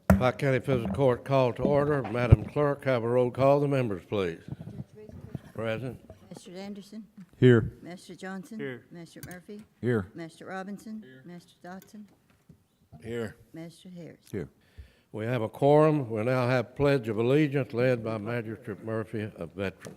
Pike County Fiscal Court called to order. Madam Clerk, have a roll call. The members, please. Present. Mr. Anderson? Here. Mr. Johnson? Here. Mr. Murphy? Here. Mr. Robinson? Mr. Dotson? Here. Mr. Harris? Here. We have a quorum. We now have Pledge of Allegiance led by Magistrate Murphy, a veteran.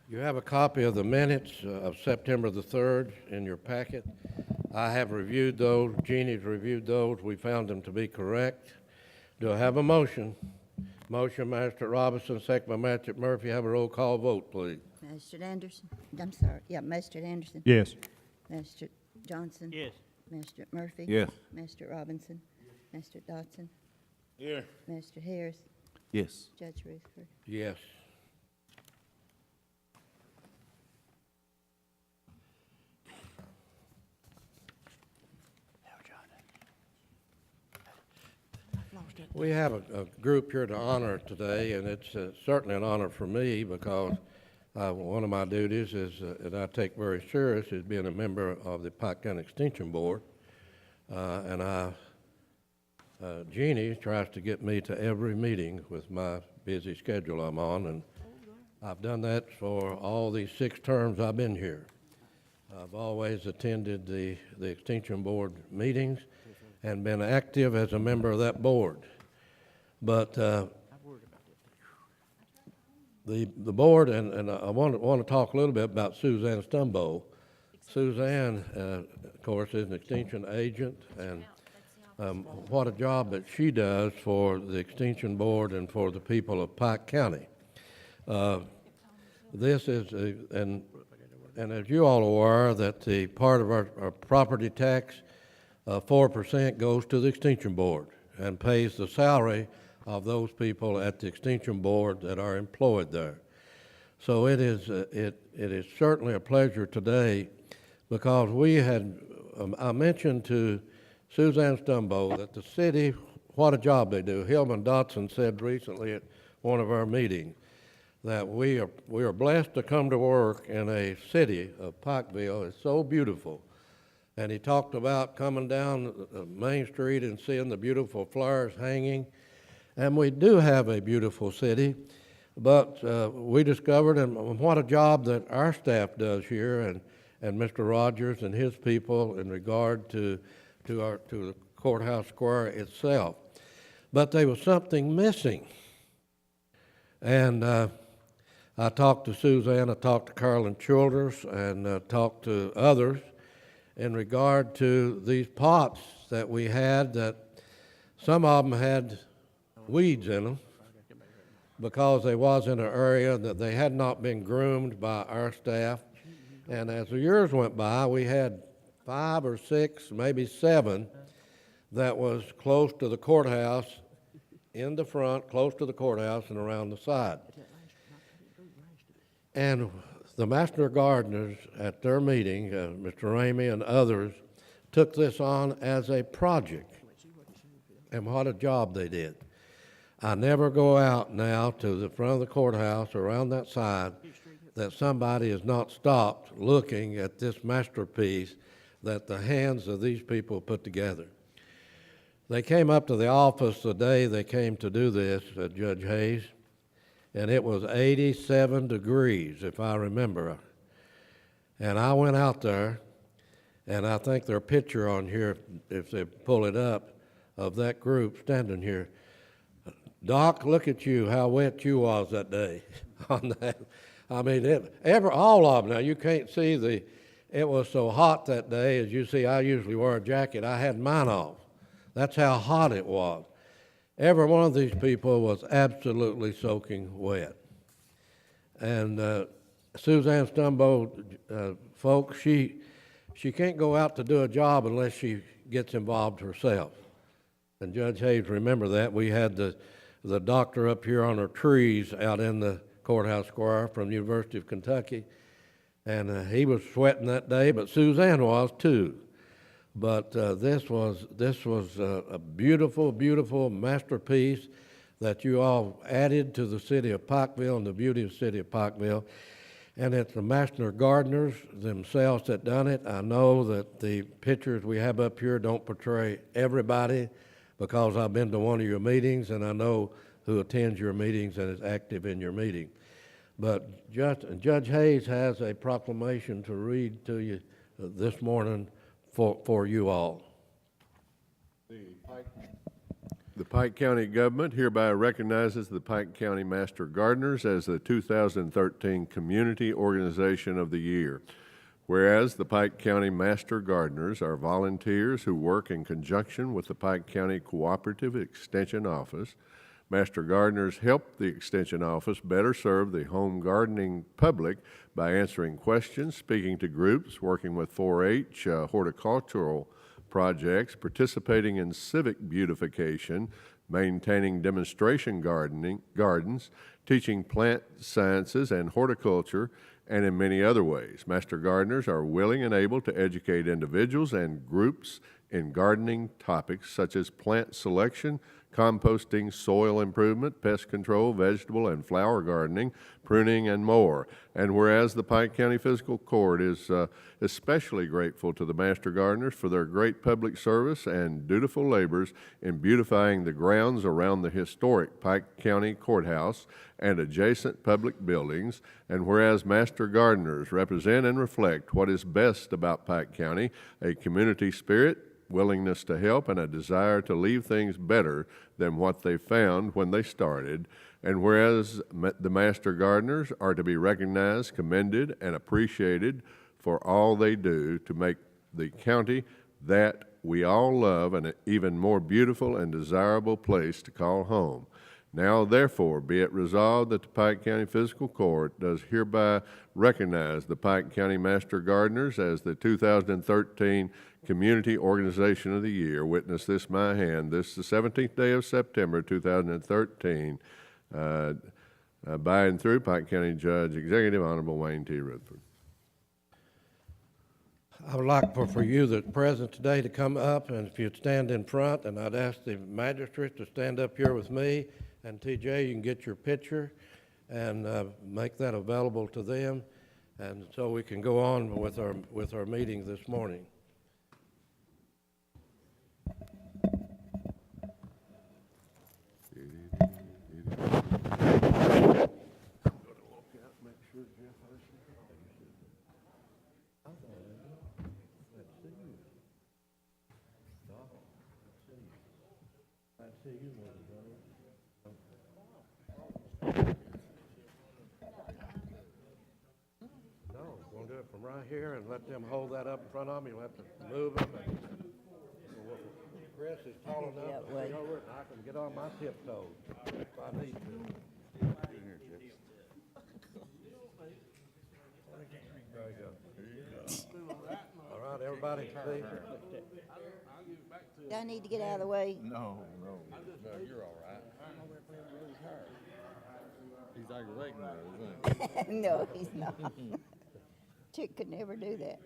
You have a copy of the minutes of September the 3rd in your packet. I have reviewed those. Jeannie's reviewed those. We found them to be correct. Do I have a motion? Motion, Magistrate Robinson, second by Magistrate Murphy. Have a roll call vote, please. Mr. Anderson? I'm sorry, yeah, Mr. Anderson? Yes. Mr. Johnson? Yes. Mr. Murphy? Yes. Mr. Robinson? Mr. Dotson? Here. Mr. Harris? Yes. Judge Rutherford? Yes. We have a group here to honor today, and it's certainly an honor for me because one of my duties is, that I take very serious, is being a member of the Pike County Extension Board. Jeannie tries to get me to every meeting with my busy schedule I'm on, and I've done that for all these 6 terms I've been here. I've always attended the Extension Board meetings and been active as a member of that board. But the board, and I want to talk a little bit about Suzanne Stumbo. Suzanne, of course, is an extension agent, and what a job that she does for the Extension Board and for the people of Pike County. This is, and as you all are aware, that the part of our property tax, 4% goes to the Extension Board and pays the salary of those people at the Extension Board that are employed there. So it is certainly a pleasure today because we had, I mentioned to Suzanne Stumbo that the city, what a job they do. Hillman Dotson said recently at one of our meetings that we are blessed to come to work in a city of Pikeville. It's so beautiful. And he talked about coming down Main Street and seeing the beautiful flowers hanging. And we do have a beautiful city, but we discovered, and what a job that our staff does here, and Mr. Rogers and his people in regard to the courthouse square itself. But there was something missing. And I talked to Suzanne, I talked to Carolyn Childers, and talked to others in regard to these pots that we had, that some of them had weeds in them because they was in an area that they had not been groomed by our staff. And as the years went by, we had 5 or 6, maybe 7 that was close to the courthouse, in the front, close to the courthouse and around the side. And the master gardeners at their meeting, Mr. Ramey and others, took this on as a project. And what a job they did. I never go out now to the front of the courthouse around that side that somebody has not stopped looking at this masterpiece that the hands of these people put together. They came up to the office the day they came to do this, Judge Hayes, and it was 87 degrees, if I remember. And I went out there, and I think their picture on here, if they pull it up, of that group standing here. Doc, look at you, how wet you was that day on that. I mean, all of them. Now, you can't see it was so hot that day. As you see, I usually wear a jacket. I had mine off. That's how hot it was. Every one of these people was absolutely soaking wet. And Suzanne Stumbo, folks, she can't go out to do a job unless she gets involved herself. And Judge Hayes, remember that. We had the doctor up here on our trees out in the courthouse square from the University of Kentucky. And he was sweating that day, but Suzanne was too. But this was a beautiful, beautiful masterpiece that you all added to the city of Pikeville and the beauty of the city of Pikeville. And it's the master gardeners themselves that done it. I know that the pictures we have up here don't portray everybody because I've been to one of your meetings and I know who attends your meetings and is active in your meeting. But Judge Hayes has a proclamation to read to you this morning for you all. The Pike County government hereby recognizes the Pike County Master Gardeners as the 2013 Community Organization of the Year. Whereas the Pike County Master Gardeners are volunteers who work in conjunction with the Pike County Cooperative Extension Office, Master Gardeners help the Extension Office better serve the home gardening public by answering questions, speaking to groups, working with 4-H, horticultural projects, participating in civic beautification, maintaining demonstration gardens, teaching plant sciences and horticulture, and in many other ways. Master Gardeners are willing and able to educate individuals and groups in gardening topics such as plant selection, composting, soil improvement, pest control, vegetable and flower gardening, pruning, and more. And whereas the Pike County Fiscal Court is especially grateful to the Master Gardeners for their great public service and dutiful labors in beautifying the grounds around the historic Pike County Courthouse and adjacent public buildings, and whereas Master Gardeners represent and reflect what is best about Pike County, a community spirit, willingness to help, and a desire to leave things better than what they found when they started. And whereas the Master Gardeners are to be recognized, commended, and appreciated for all they do to make the county that we all love an even more beautiful and desirable place to call home. Now, therefore, be it resolved that the Pike County Fiscal Court does hereby recognize the Pike County Master Gardeners as the 2013 Community Organization of the Year. Witness this my hand. This is the 17th day of September 2013. By and through Pike County Judge, Executive Honorable Wayne T. Rutherford. I would like for you that's present today to come up, and if you'd stand in front, and I'd ask the magistrate to stand up here with me, and TJ, you can get your picture and make that available to them, and so we can go on with our meeting this morning. No, we'll do it from right here and let them hold that up in front of me. You'll have to move them. Chris is tall enough to see over it, and I can get on my tiptoes if I need to. There you go. All right, everybody, see? Do I need to get out of the way? No, you're all right. He's aggravating though, isn't he? No, he's not. Chick could never do that.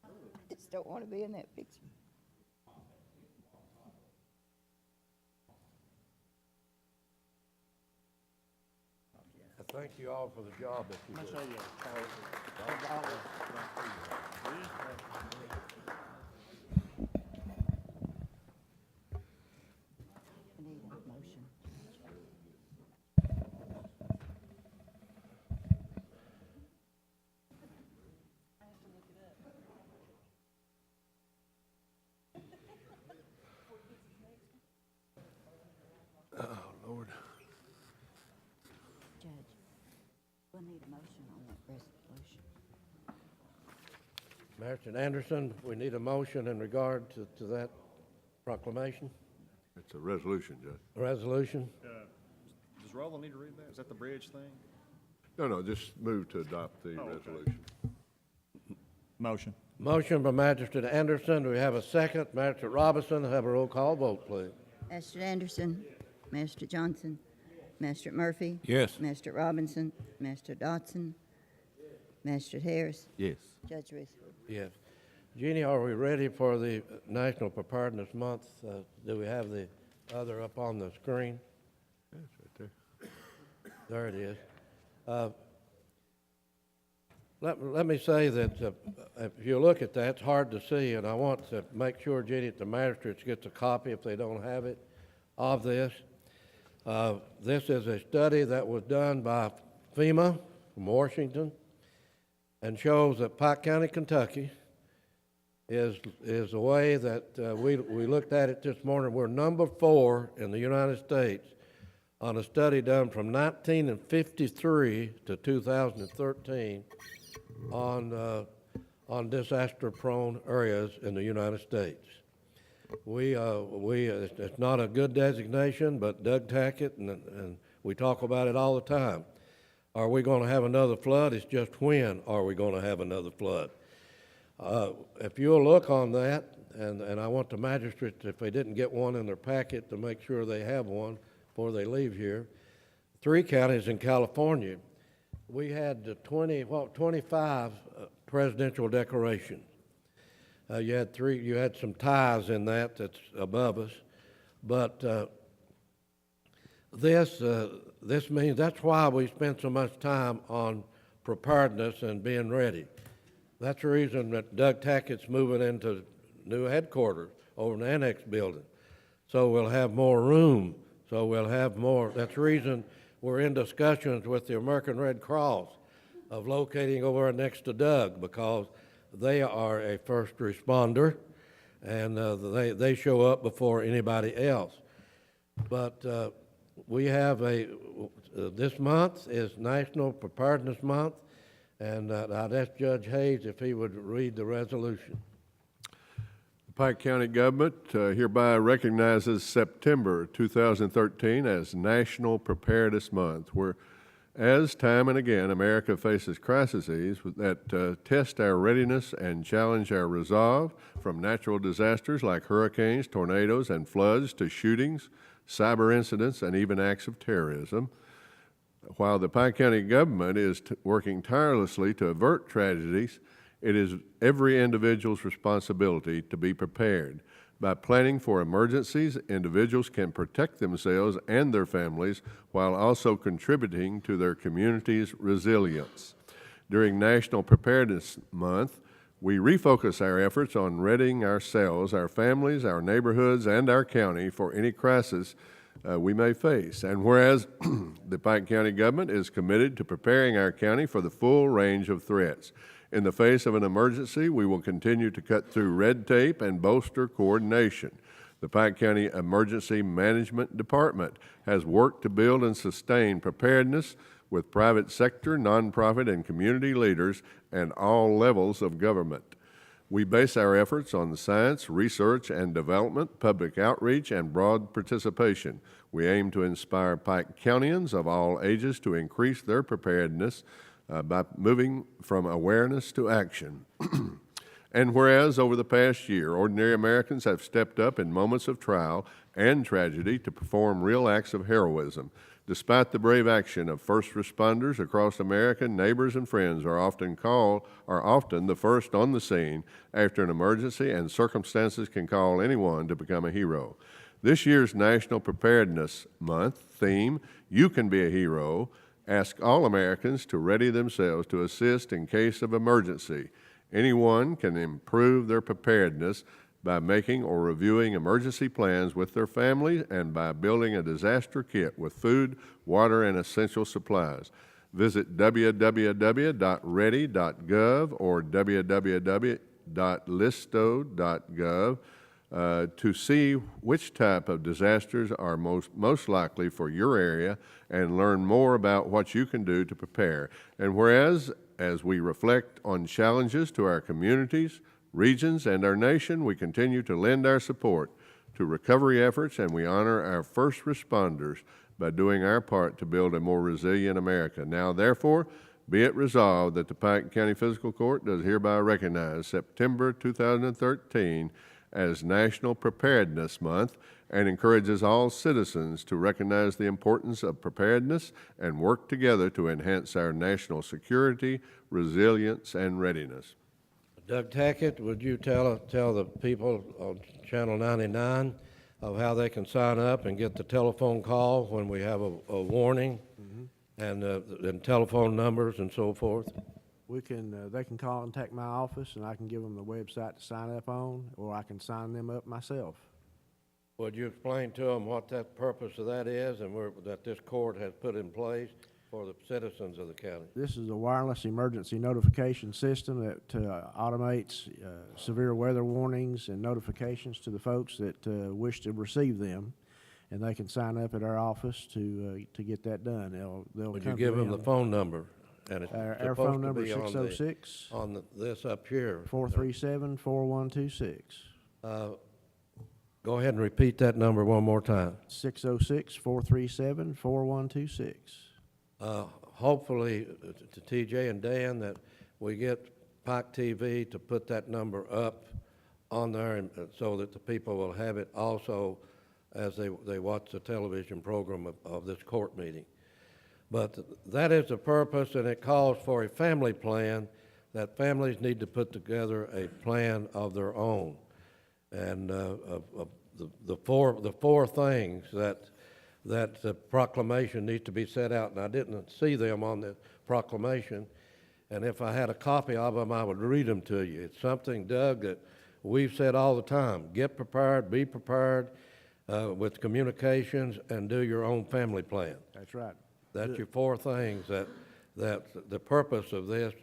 I just don't want to be in that picture. I thank you all for the job that you did. I need a motion. Oh, Lord. Judge, we'll need a motion on that resolution. Magistrate Anderson, we need a motion in regard to that proclamation, It's a resolution, Judge. resolution. Does Roland need to read that? Is that the bridge thing? No, just move to adopt the resolution. Motion. Motion by Magistrate Anderson. Do we have a second? Magistrate Robinson, have a roll call vote, please. Magistrate Anderson, Magistrate Johnson, Magistrate Murphy. Yes. Magistrate Robinson, Magistrate Dotson, Master Harris, Yes. Judge Ruth. Yes. Jeannie, are we ready for the National Preparedness Month? Do we have the other up on the screen? Yes, right there. There it is. Let me say that if you look at that, it's hard to see, and I want to make sure, Jeannie, that the magistrates gets a copy if they don't have it of this. This is a study that was done by FEMA from Washington and shows that Pike County, Kentucky is the way that we looked at it this morning. We're number 4 in the United States on a study done from 1953 to 2013 on disaster-prone areas in the United States. It's not a good designation, but Doug Tackett and we talk about it all the time. Are we going to have another flood? It's just when are we going to have another flood? If you'll look on that, and I want the magistrates, if they didn't get one in their packet, to make sure they have one before they leave here. 3 counties in California, we had 25 presidential decorations. You had some ties in that's above us, but this means that's why we spend so much time on preparedness and being ready. That's the reason that Doug Tackett's moving into new headquarters over in the Annex building. So we'll have more room, so we'll have more. That's the reason we're in discussions with the American Red Cross of locating over next to Doug, because they are a first responder, and they show up before anybody else. But we have this month is National Preparedness Month, and I'd ask Judge Hayes if he would read the resolution. The Pike County government hereby recognizes September 2013 as National Preparedness Month, where, as time and again, America faces crises that test our readiness and challenge our resolve, from natural disasters like hurricanes, tornadoes, and floods to shootings, cyber incidents, and even acts of terrorism. While the Pike County government is working tirelessly to avert tragedies, it is every individual's responsibility to be prepared. By planning for emergencies, individuals can protect themselves and their families while also contributing to their community's resilience. During National Preparedness Month, we refocus our efforts on readying ourselves, our families, our neighborhoods, and our county for any crisis we may face. And whereas the Pike County government is committed to preparing our county for the full range of threats. In the face of an emergency, we will continue to cut through red tape and bolster coordination. The Pike County Emergency Management Department has worked to build and sustain preparedness with private sector, nonprofit, and community leaders and all levels of government. We base our efforts on science, research and development, public outreach, and broad participation. We aim to inspire Pike Countians of all ages to increase their preparedness by moving from awareness to action. And whereas over the past year, ordinary Americans have stepped up in moments of trial and tragedy to perform real acts of heroism. Despite the brave action of first responders across America, neighbors and friends are often the first on the scene after an emergency, and circumstances can call anyone to become a hero. This year's National Preparedness Month theme, "You Can Be a Hero," asks all Americans to ready themselves to assist in case of emergency. Anyone can improve their preparedness by making or reviewing emergency plans with their family and by building a disaster kit with food, water, and essential supplies. Visit www.ready.gov or www.listo.gov to see which type of disasters are most likely for your area and learn more about what you can do to prepare. And whereas, as we reflect on challenges to our communities, regions, and our nation, we continue to lend our support to recovery efforts, and we honor our first responders by doing our part to build a more resilient America. Now, therefore, be it resolved that the Pike County Fiscal Court does hereby recognize September 2013 as National Preparedness Month and encourages all citizens to recognize the importance of preparedness and work together to enhance our national security, resilience, and readiness. Doug Tackett, would you tell the people on Channel 99 of how they can sign up and get the telephone call when we have a warning, and telephone numbers and so forth? They can contact my office, and I can give them the website to sign up on, or I can sign them up myself. Would you explain to them what that purpose of that is and that this court has put in place for the citizens of the county? This is a wireless emergency notification system that automates severe weather warnings and notifications to the folks that wish to receive them, and they can sign up at our office to get that done. They'll Would come you to give me them the on phone number? And it's our supposed phone to number be is 606 on this up here. 437-4126. Go ahead and repeat that number one more time. 606-437-4126. Hopefully, to TJ and Dan, that we get Pike TV to put that number up on there, and so that the people will have it also as they watch the television program of this court meeting. But that is the purpose, and it calls for a family plan, that families need to put together a plan of their own. And the four things that the proclamation needs to be set out, and I didn't see them on the proclamation, and if I had a copy of them, I would read them to you. It's something, Doug, that we've said all the time: get prepared, be prepared with communications, and do your own family plan. That's right. That's your four things that the purpose of this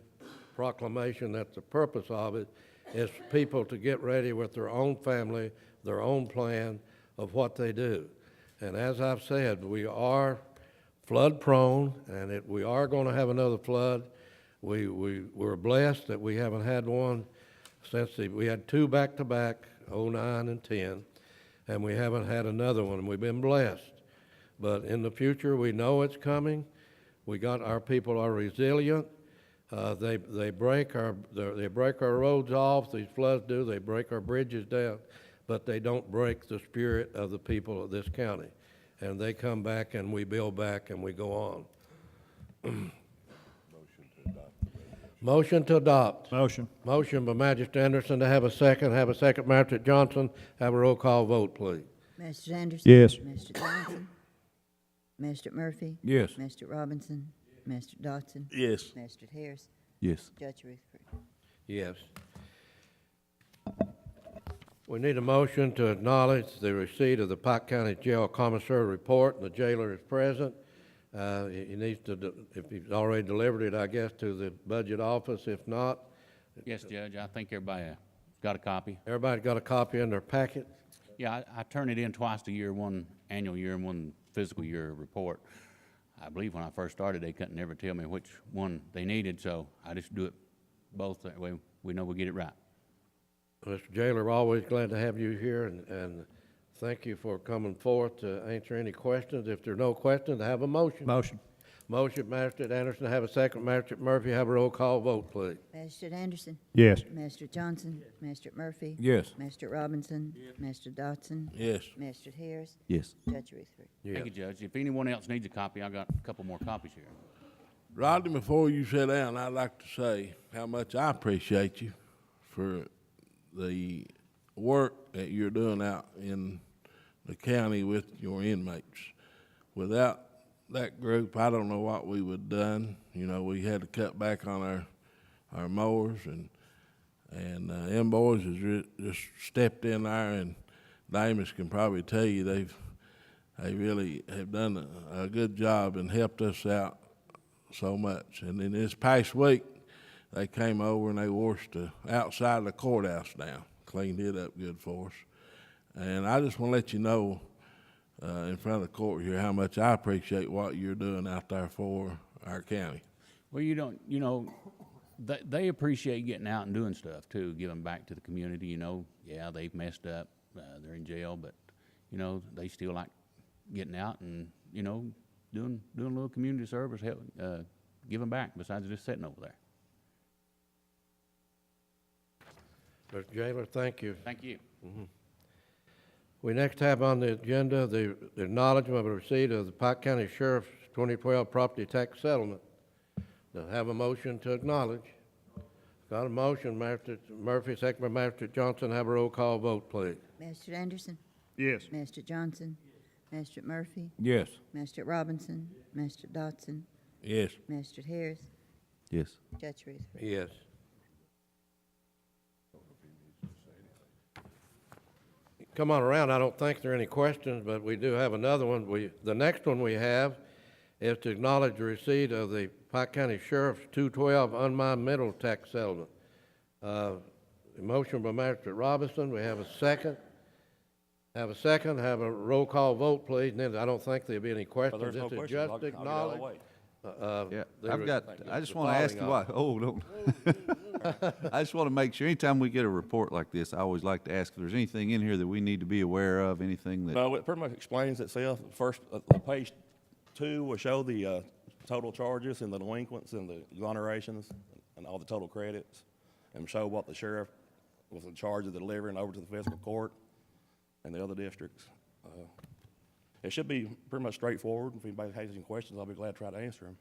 proclamation, that the purpose of it is for people to get ready with their own family, their own plan of what they do. And as I've said, we are flood prone, and we are going to have another flood. We're blessed that we haven't had one since we had two back-to-back, 09 and 10, and we haven't had another one. We've been blessed. But in the future, we know it's coming. Our people are resilient. They break our roads off. These floods do. They break our bridges down, but they don't break the spirit of the people of this county. And they come back, and we build back, and we go on. Motion to adopt. Motion. Motion by Magistrate Anderson to have a second. Have a second, Magistrate Johnson. Have a roll call vote, please. Magistrate Anderson? Yes. Magistrate Johnson? Magistrate Murphy? Yes. Magistrate Robinson? Magistrate Dodson? Yes. Magistrate Harris? Yes. Judge Rutherford? Yes. We need a motion to acknowledge the receipt of the Pike County Jail Commissary Report, and the jailer is present. He needs to, if he's already delivered it, I guess, to the budget office. If not, Yes, Judge, I think everybody got a copy. everybody got a copy in their packet? Yeah, I turn it in twice a year, one annual year and one fiscal year report. I believe when I first started, they couldn't never tell me which one they needed, so I just do it both, that way we know we get it right. Mr. Jailer, we're always glad to have you here, and thank you for coming forth to answer any questions. If there are no questions, I have a motion. Motion. Motion, Magistrate Anderson, have a second. Magistrate Murphy, have a roll call vote, please. Magistrate Anderson? Yes. Magistrate Johnson? Magistrate Murphy? Yes. Magistrate Robinson? Magistrate Dodson? Yes. Magistrate Harris? Yes. Judge Rutherford? Thank you, Judge. If anyone else needs a copy, I got a couple more copies here. Rodney, before you sit down, I'd like to say how much I appreciate you for the work that you're doing out in the county with your inmates. Without that group, I don't know what we would have done. You know, we had to cut back on our mowers, and them boys has just stepped in there, and Damus can probably tell you they really have done a good job and helped us out so much. And then this past week, they came over and they washed the outside of the courthouse down, cleaned it up good for us. And I just want to let you know in front of the court here how much I appreciate what you're doing out there for our county. Well, they appreciate getting out and doing stuff too, giving back to the community. Yeah, they've messed up, they're in jail, but they still like getting out and doing a little community service, giving back besides just sitting over there. Mr. Jailer, thank you. Thank you. We next have on the agenda the acknowledgment of the receipt of the Pike County Sheriff's 2012 property tax settlement. Do I have a motion to acknowledge? Got a motion, Magistrate Murphy, second by Magistrate Johnson. Have a roll call vote, please. Magistrate Anderson, Yes. Magistrate Johnson, Magistrate Murphy, Yes. Magistrate Robinson, Magistrate Dodson, Yes. Magistrate Harris, Yes. Judge Rutherford. Yes. Come on around. I don't think there are any questions, but we do have another one. The next one we have is to acknowledge the receipt of the Pike County Sheriff's 212 unmined mineral tax settlement. Motion by Magistrate Robinson. We have a second. Have a roll call vote, please. And then I don't think there'll be any questions. there's no This is questions. just I'll get out of the acknowledge. way. Yeah, the I've re- got, I just want to ask you filing why, oh, don't. I just want to make sure, anytime we get a report like this, I always like to ask if there's anything in here that we need to be aware of, anything that, No, it pretty much explains itself. First, page 2 will show the total charges and the delinquents and the exonerations and all the total credits, and show what the sheriff was in charge of delivering over to the fiscal court and the other districts. It should be pretty much straightforward. If anybody has any questions, I'll be glad to try to answer them.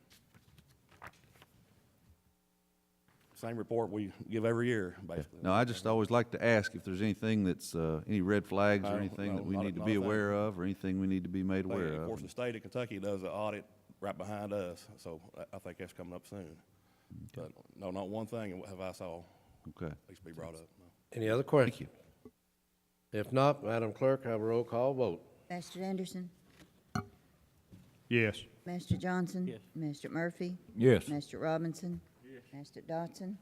Same report we give every year, basically. no, I just always like to ask if there's anything that's, any red flags or No, anything that no, we not a- need to not be a thing. aware of, or anything we need to be made aware Of course, of. the state of Kentucky does an audit right behind us, so I think that's coming up soon. But no, not one thing have I saw Okay. needs to be brought up. No. Any other questions? If not, Madam Clerk, have a roll call vote. Magistrate Anderson, Yes. Magistrate Johnson. Yes. Magistrate Murphy, Yes. Magistrate Robinson. Yes. Magistrate Dodson.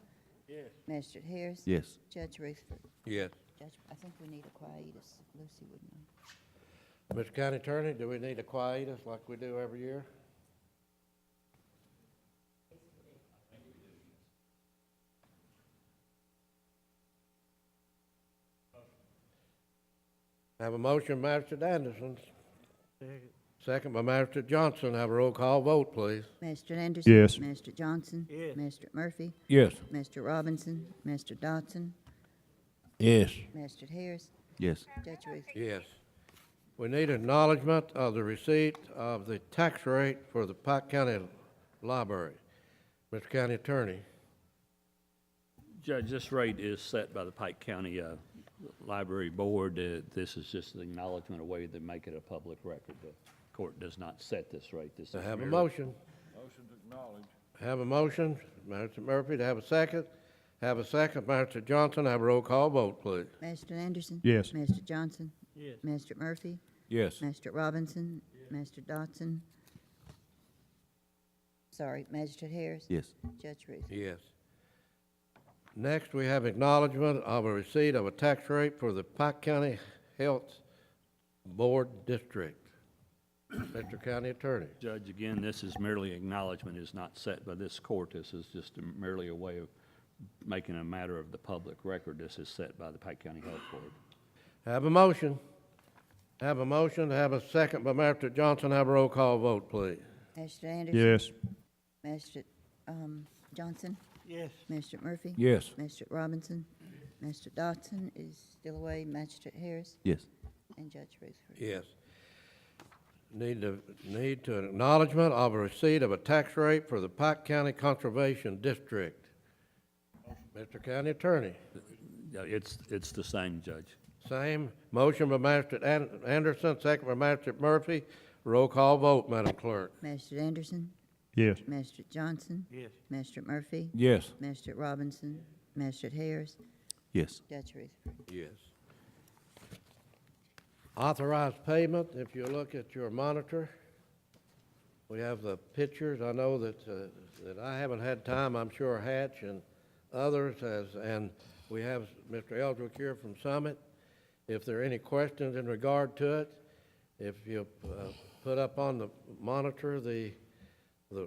Yes. Magistrate Harris. Yes. Judge Rutherford. Yes. Judge, I think we need a quietus. Lucy would know. Mr. County Attorney, do we need a quietus like we do every year? Have a motion, Magistrate Anderson. Second by Magistrate Johnson. Have a roll call vote, please. Magistrate Anderson. Yes. Magistrate Johnson. Yes. Magistrate Murphy, Yes. Magistrate Robinson, Magistrate Dodson, Yes. Magistrate Harris, Yes. Judge Rutherford. Yes. We need acknowledgement of the receipt of the tax rate for the Pike County Library. Mr. County Attorney. Judge, this rate is set by the Pike County Library Board. This is just an acknowledgement, a way to make it a public record. The court does not set this rate. This To is have a merely- motion. Motion to acknowledge. Have a motion, Magistrate Murphy, to have a second. Have a second, Magistrate Johnson. Have a roll call vote, please. Magistrate Anderson. Yes. Magistrate Johnson. Yes. Magistrate Murphy, Yes. Magistrate Robinson, Magistrate Dodson. Sorry, Magistrate Harris. Yes. Judge Rutherford. Yes. Next, we have acknowledgement of a receipt of a tax rate for the Pike County Health Board District. Mr. County Attorney. Judge, again, this is merely acknowledgement, is not set by this court. This is just merely a way of making a matter of the public record. This is set by the Pike County Health Board. Have a motion. Have a motion. Have a second by Magistrate Johnson. Have a roll call vote, please. Magistrate Anderson. Yes. Magistrate Johnson. Yes. Magistrate Murphy. Yes. Magistrate Robinson. Magistrate Dodson is still away. Magistrate Harris Yes. and Judge Rutherford. Yes. Need to acknowledgement of a receipt of a tax rate for the Pike County Conservation District. Mr. County Attorney. Yeah, it's the same, Judge. Same. Motion by Magistrate Anderson, second by Magistrate Murphy. Roll call vote, Madam Clerk. Magistrate Anderson. Yes. Magistrate Johnson. Yes. Magistrate Murphy. Yes. Magistrate Robinson. Magistrate Harris. Yes. Judge Rutherford. Yes. Authorized payment, if you look at your monitor, we have the pictures. I know that I haven't had time, I'm sure Hatch and others has, and we have Mr. Eldrick here from Summit. If there are any questions in regard to it, if you put up on the monitor the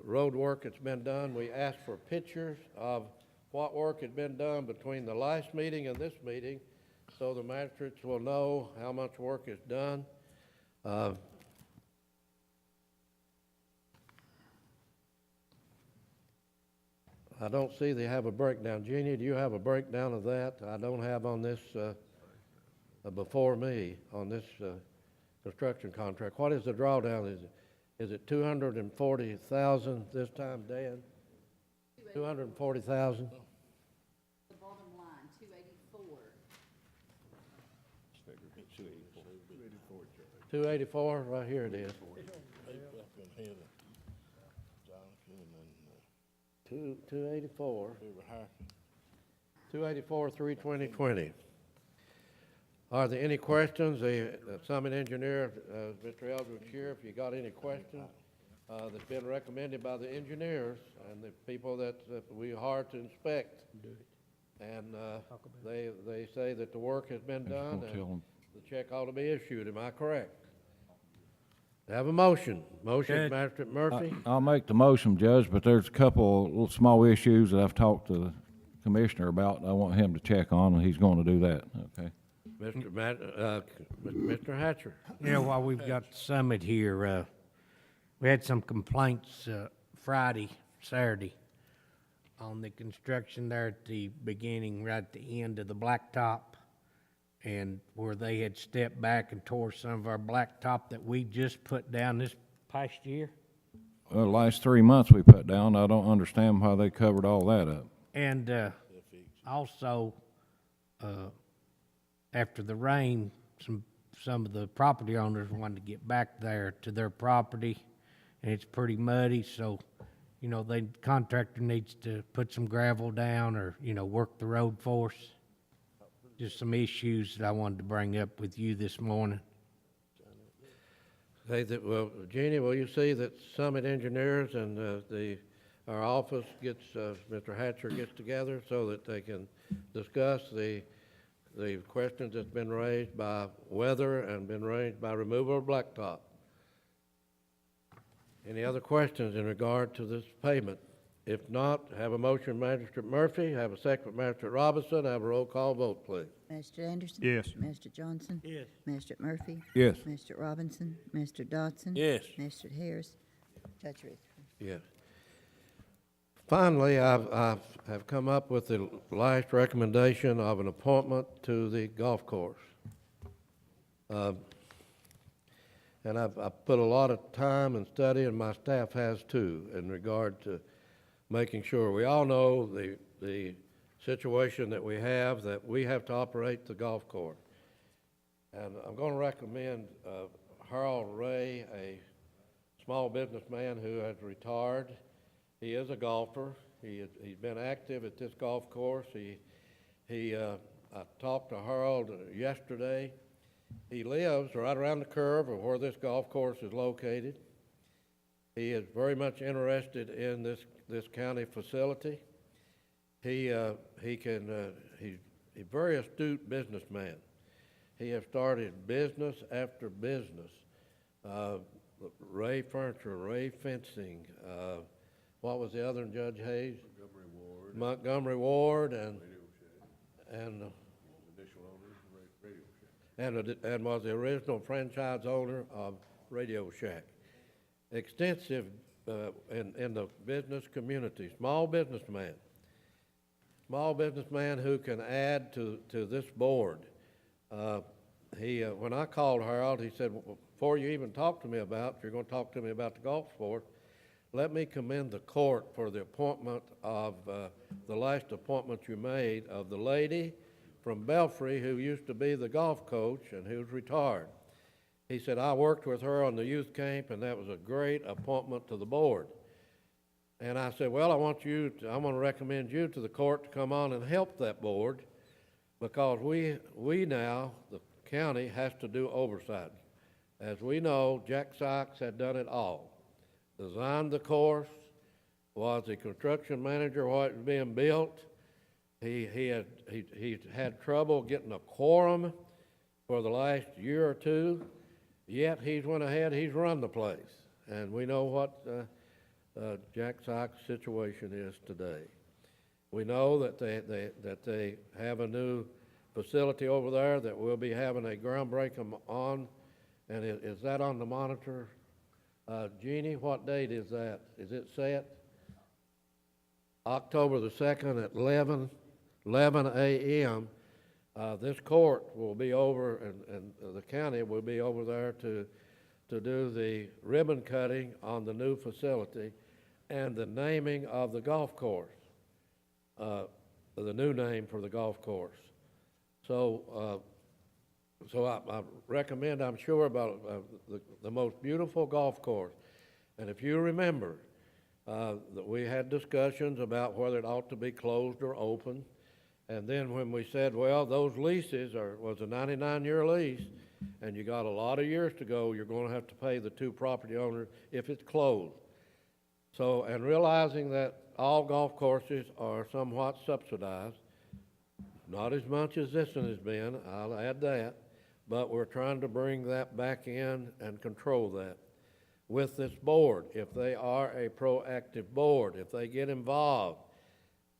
road work that's been done, we asked for pictures of what work had been done between the last meeting and this meeting, so the magistrates will know how much work is done. I don't see they have a breakdown. Jeannie, do you have a breakdown of that? I don't have on this before me on this construction contract. What is the drawdown? Is it 240,000 this time, Dan? 240,000? The bottom line, 284. 284, right here it is. 284. 284, 32020. Are there any questions? The Summit engineer, Mr. Eldridge here, if you got any questions, that's been recommended by the engineers and the people that we hired to inspect. And they say that the work has been done and the check ought to be issued. Am I correct? Have a motion. Motion, Judge, Magistrate Murphy. I'll make the motion, Judge, but there's a couple little small issues that I've talked to the commissioner about. I want him to check on, and he's going to do that, okay? Mr. Hatcher. Yeah, while we've got the summit here, we had some complaints Friday, Saturday, on the construction there at the beginning, right at the end of the blacktop, and where they had stepped back and tore some of our blacktop that we just put down this past year. Well, the last 3 months we put down, I don't understand how they covered all that up. And also, after the rain, some of the property owners wanted to get back there to their property, and it's pretty muddy, so, you know, the contractor needs to put some gravel down or, you know, work the road for us. Just some issues that I wanted to bring up with you this morning. Say that, well, Jeannie, will you see that Summit Engineers and our office gets, Mr. Hatcher gets together so that they can discuss the questions that's been raised by weather and been raised by removal of blacktop? Any other questions in regard to this payment? If not, have a motion, Magistrate Murphy, have a second, Magistrate Robinson, have a roll call vote, please. Magistrate Anderson? Yes. Magistrate Johnson? Yes. Magistrate Murphy? Yes. Magistrate Robinson? Magistrate Dodson? Yes. Magistrate Harris? Judge Ruth? Yes. Finally, I've come up with the last recommendation of an appointment to the golf course. And I've put a lot of time and study, and my staff has too, in regard to making sure. We all know the situation that we have to operate the golf course. And I'm going to recommend Harold Ray, a small businessman who has retired. He is a golfer. He's been active at this golf course. I talked to Harold yesterday. He lives right around the curve of where this golf course is located. He is very much interested in this county facility. He's a very astute businessman. He has started business after business. Ray Furniture, Ray Fencing, what was the other one, Judge Hayes? Montgomery Ward and was the original franchise owner of Radio Shack. Extensive in the business community, small businessman who can add to this board. When I called Harold, he said, well, before you even talk to me about, if you're going to talk to me about the golf sport, let me commend the court for the appointment of, the last appointment you made of the lady from Belfry who used to be the golf coach and who's retired. He said, I worked with her on the youth camp, and that was a great appointment to the board. And I said, well, I'm going to recommend you to the court to come on and help that board, because we now, the county, has to do oversight. As we know, Jack Sykes had done it all. Designed the course, was the construction manager while it was being built. He had trouble getting a quorum for the last year or two, yet he's went ahead, he's run the place. And we know what Jack Sykes' situation is today. We know that they have a new facility over there that we'll be having a groundbreaking on. And is that on the monitor? Jeannie, what date is that? Is it set? October the 2nd at 11 a.m. This court will be over, and the county will be over there to do the ribbon cutting on the new facility and the naming of the golf course, the new name for the golf course. So, I recommend, I'm sure, about the most beautiful golf course. And if you remember, that we had discussions about whether it ought to be closed or open. And then when we said, well, those leases was a 99-year lease, and you got a lot of years to go, you're going to have to pay the two property owners if it's closed. So, and realizing that all golf courses are somewhat subsidized, not as much as this one has been, I'll add that, but we're trying to bring that back in and control that with this board. If they are a proactive board, if they get involved,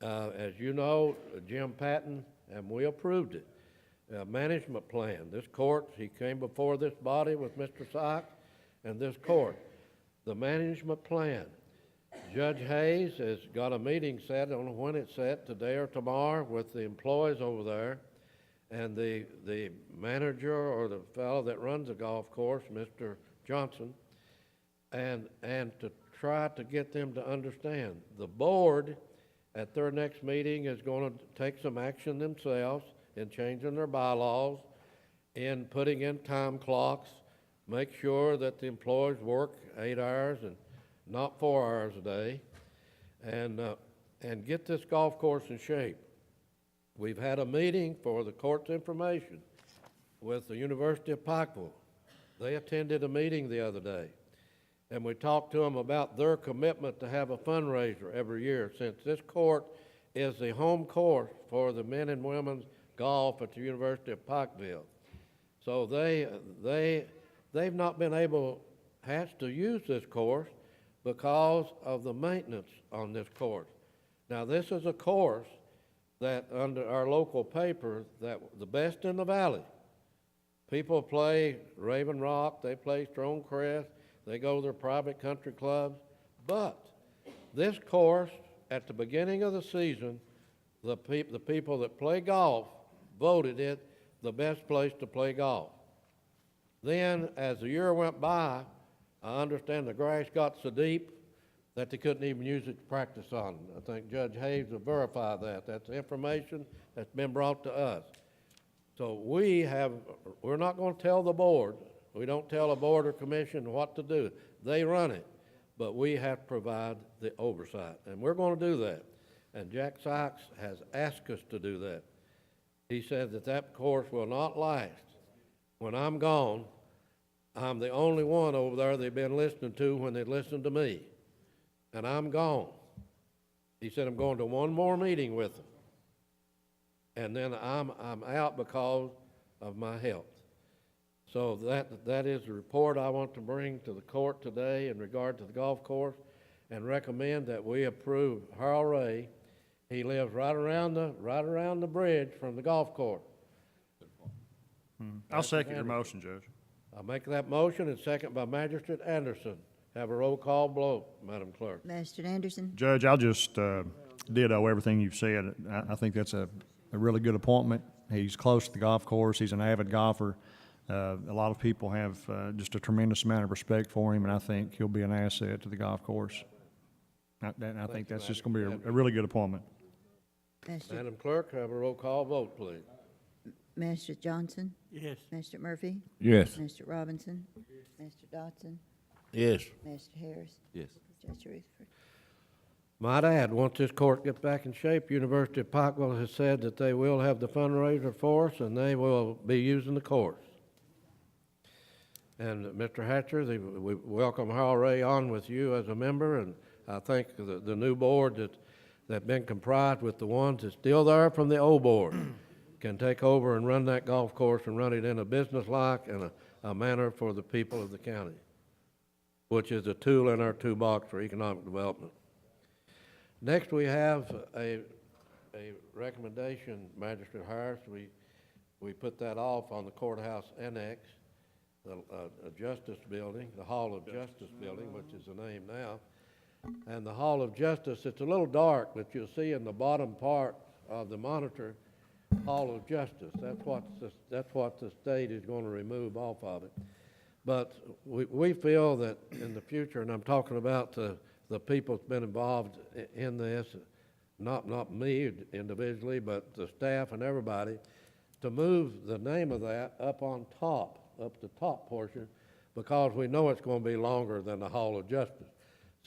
as you know, Jim Patton, and we approved it, management plan. This court, he came before this body with Mr. Sykes and this court. The management plan. Judge Hayes has got a meeting set, I don't know when it's set, today or tomorrow, with the employees over there, and the manager or the fellow that runs the golf course, Mr. Johnson, and to try to get them to understand. The board at their next meeting is going to take some action themselves in changing their bylaws, in putting in time clocks, make sure that the employees work 8 hours and not 4 hours a day, and get this golf course in shape. We've had a meeting for the court's information with the University of Pikeville. They attended a meeting the other day, and we talked to them about their commitment to have a fundraiser every year, since this court is the home course for the men and women's golf at the University of Pikeville. So they've not been able, to use this course because of the maintenance on this course. Now, this is a course that, under our local paper, that the best in the valley. People play Raven Rock, they play Stonecrest, they go to their private country clubs. But this course, at the beginning of the season, the people that play golf voted it the best place to play golf. Then, as the year went by, I understand the grass got so deep that they couldn't even use it to practice on. I think Judge Hayes will verify that. That's information that's been brought to us. So we're not going to tell the board. We don't tell a board or commission what to do. They run it. But we have to provide the oversight. And we're going to do that. And Jack Sykes has asked us to do that. He said that course will not last. When I'm gone, I'm the only one over there they've been listening to when they listened to me. And I'm gone. He said, I'm going to one more meeting with them. And then I'm out because of my health. So that is the report I want to bring to the court today in regard to the golf course, and recommend that we approve Harold Ray. He lives right around the bridge from the golf course. I'll second your motion, Judge. I'll make that motion, and second by Magistrate Anderson. Have a roll call vote, Madam Clerk. Magistrate Anderson? Judge, I'll just ditto everything you've said. I think that's a really good appointment. He's close to the golf course. He's an avid golfer. A lot of people have just a tremendous amount of respect for him, and I think he'll be an asset to the golf course. I think that's just going to be a really good appointment. Madam Clerk, have a roll call vote, please. Magistrate Johnson? Yes. Magistrate Murphy? Yes. Magistrate Robinson? Magistrate Dotson? Yes. Magistrate Harris? Yes. Judge Rutherford? Might add, once this court gets back in shape, University of Pikeville has said that they will have the fundraiser for us, and they will be using the course. And Mr. Hatcher, we welcome Harold Ray on with you as a member, and I think the new board that's been comprised with the ones that's still there from the old board can take over and run that golf course and run it in a business-like and a manner for the people of the county, which is a tool in our toolbox for economic development. Next, we have a recommendation, Magistrate Harris. We put that off on the courthouse annex, the Justice Building, the Hall of Justice Building, which is the name now. And the Hall of Justice, it's a little dark, but you'll see in the bottom part of the monitor Hall of Justice. That's what the state is going to remove off of it. But we feel that in the future, and I'm talking about the people that's been involved in this, not me individually, but the staff and everybody, to move the name of that up on top, up the top portion, because we know it's going to be longer than the Hall of Justice.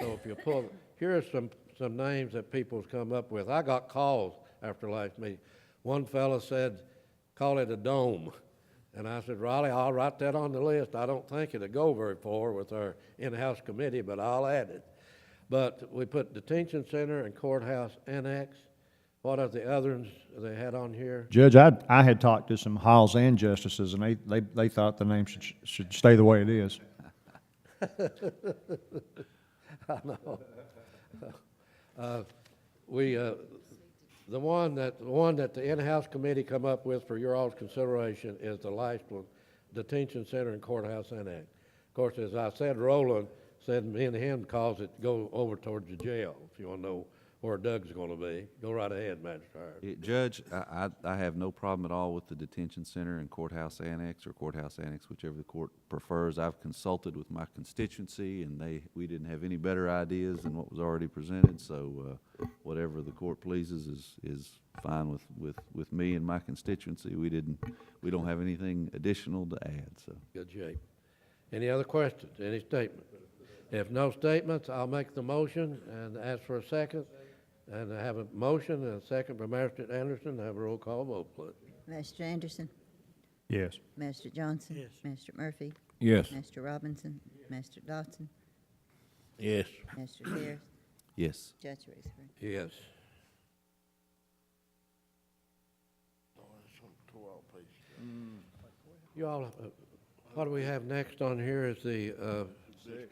So if you pull, here's some names that people's come up with. I got calls after last meeting. One fella said, call it a dome. And I said, Riley, I'll write that on the list. I don't think it'll go very far with our in-house committee, but I'll add it. But we put detention center and courthouse annex. What are the others they had on here? Judge, I had talked to some halls and justices, and they thought the name should stay the way it is. I know. The one that the in-house committee come up with for your all's consideration is the last one, detention center and courthouse annex. Of course, as I said, Roland said me and him calls it go over towards the jail. If you want to know where Doug's going to be, go right ahead, Magistrate. Judge, I have no problem at all with the detention center and courthouse annex, or courthouse annex, whichever the court prefers. I've consulted with my constituency, and we didn't have any better ideas than what was already presented, so whatever the court pleases is fine with me and my constituency. We don't have anything additional to add, so. Good shape. Any other questions? Any statements? If no statements, I'll make the motion and ask for a second. And I have a motion and a second by Magistrate Anderson. Have a roll call vote, please. Magistrate Anderson, Yes. Magistrate Johnson. Yes. Magistrate Murphy, Yes. Magistrate Robinson, Magistrate Dodson, Yes. Magistrate Harris, Yes. Judge Raceberry. Yes. You all, what do we have next on here is the, the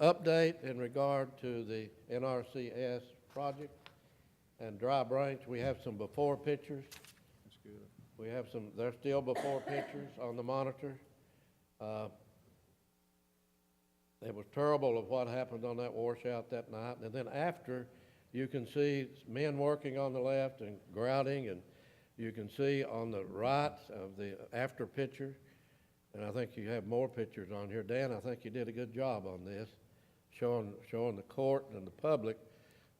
update in regard to the NRCS project and Dry Branch. We have some before pictures. That's good. We have some, they're still before pictures on the monitor. It was terrible of what happened on that washout that night. And then after, you can see men working on the left and grouting, and you can see on the right of the after picture, and I think you have more pictures on here. Dan, I think you did a good job on this, showing the court and the public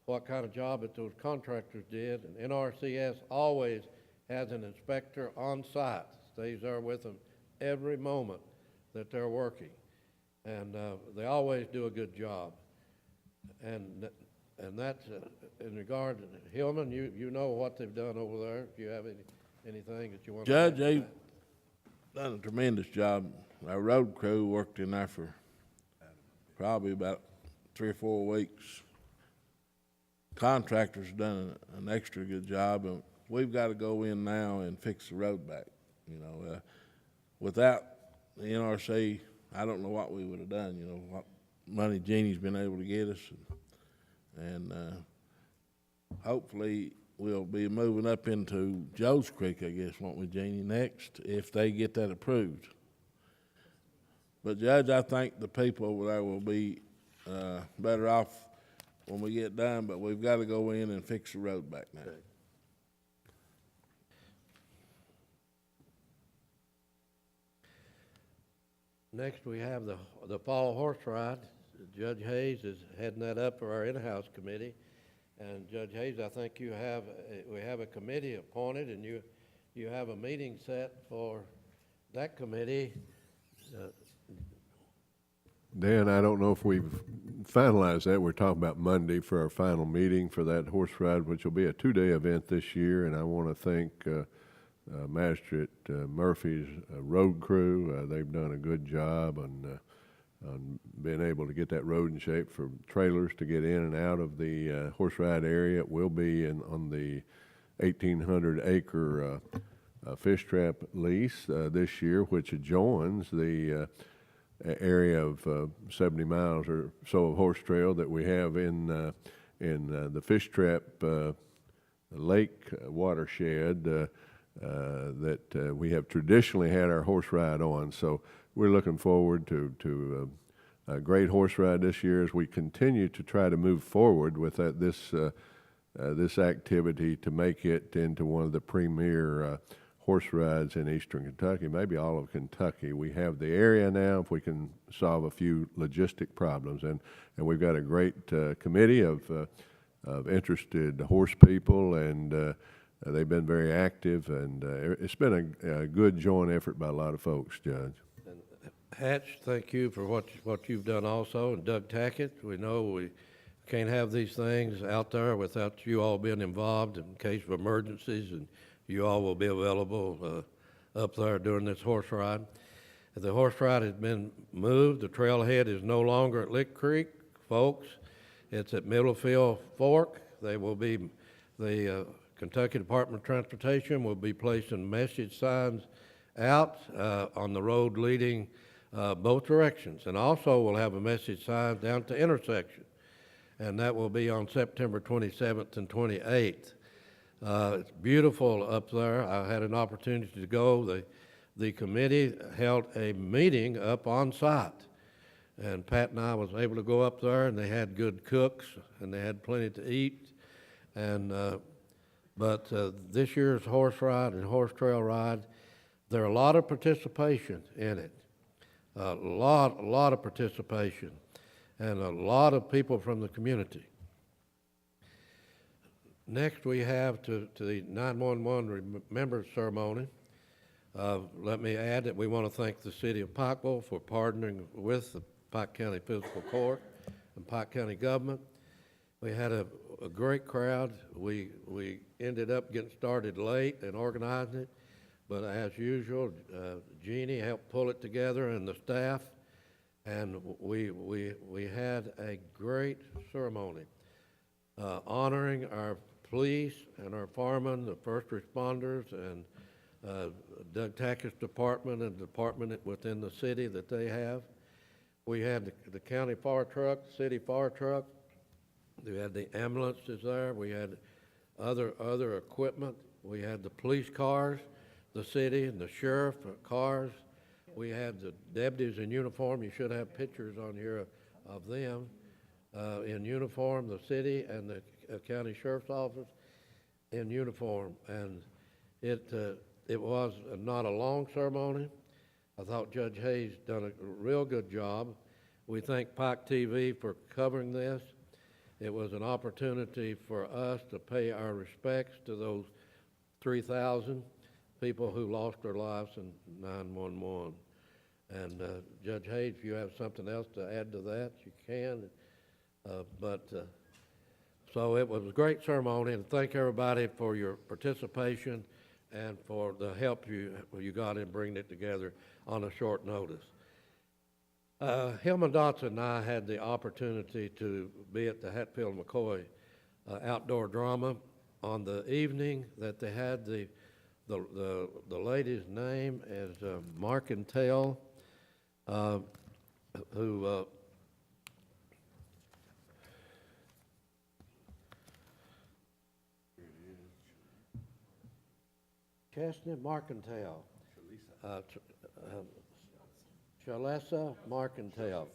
what kind of job that those contractors did. And NRCS always has an inspector on site, stays there with them every moment that they're working. And they always do a good job. And that's in regard to Hillman, you know what they've done over there. If you have anything that you want to Judge, add? they've done a tremendous job. Our road crew worked in there for probably about 3 or 4 weeks. Contractors done an extra good job, and we've got to go in now and fix the road back. You know, without the NRC, I don't know what we would have done. You know, what money Jeannie's been able to get us, and hopefully we'll be moving up into Joe's Creek, I guess, won't we, Jeannie, next, if they get that approved. But Judge, I think the people over there will be better off when we get done, but we've got to go in and fix the road back now. Okay. Next, we have the fall horse ride. Judge Hayes is heading that up for our in-house committee. And Judge Hayes, I think we have a committee appointed, and you have a meeting set for that committee. Dan, I don't know if we've finalized that. We're talking about Monday for our final meeting for that horse ride, which will be a 2-day event this year. And I want to thank Magistrate Murphy's road crew. They've done a good job on being able to get that road in shape for trailers to get in and out of the horse ride area. It will be on the 1,800-acre fish trap lease this year, which adjoins the area of 70 miles or so of horse trail that we have in the fish trap lake watershed that we have traditionally had our horse ride on. So we're looking forward to a great horse ride this year as we continue to try to move forward with this this activity to make it into one of the premier horse rides in eastern Kentucky, maybe all of Kentucky. We have the area now if we can solve a few logistic problems, and we've got a great committee of interested horse people, and they've been very active, and it's been a good joint effort by a lot of folks, Judge. Hatch, thank you for what you've done also, and Doug Tackett. We know we can't have these things out there without you all being involved in case of emergencies, and you all will be available up there during this horse ride. The horse ride has been moved. The trailhead is no longer at Lick Creek, folks. It's at Middlefield Fork. They will be, the Kentucky Department of Transportation will be placing message signs out on the road leading both directions, and also we'll have a message sign down at the intersection, and that will be on September 27th and 28th. It's beautiful up there. I had an opportunity to go. The committee held a meeting up on site, and Pat and I was able to go up there, and they had good cooks, and they had plenty to eat, and but this year's horse ride and horse trail ride, there are a lot of participation in it. A lot of participation, and a lot of people from the community. Next, we have to the 911 Remembrance Ceremony. Let me add that we want to thank the City of Pikeville for partnering with the Pike County Fiscal Court and Pike County government. We had a great crowd. We ended up getting started late and organizing it, but as usual, Jeannie helped pull it together and the staff, and we had a great ceremony honoring our police and our firemen, the first responders, and Doug Tackett's department and department within the city that they have. We had the county fire truck, city fire truck. We had the ambulances there. We had other equipment. We had the police cars, the city and the sheriff cars. We had the deputies in uniform. You should have pictures on here of them in uniform, the city and the county sheriff's office in uniform. And it was not a long ceremony. I thought Judge Hayes done a real good job. We thank Pike TV for covering this. It was an opportunity for us to pay our respects to those 3,000 people who lost their lives in 911. And Judge Hayes, if you have something else to add to that, you can. So it was a great ceremony, and thank everybody for your participation and for the help you got in bringing it together on a short notice. Hillman Dotson and I had the opportunity to be at the Hatfield-McCoy outdoor drama on the evening that they had the lady's name is Marcantel, who Chestnut Marcantel, Chalessa Marcantel.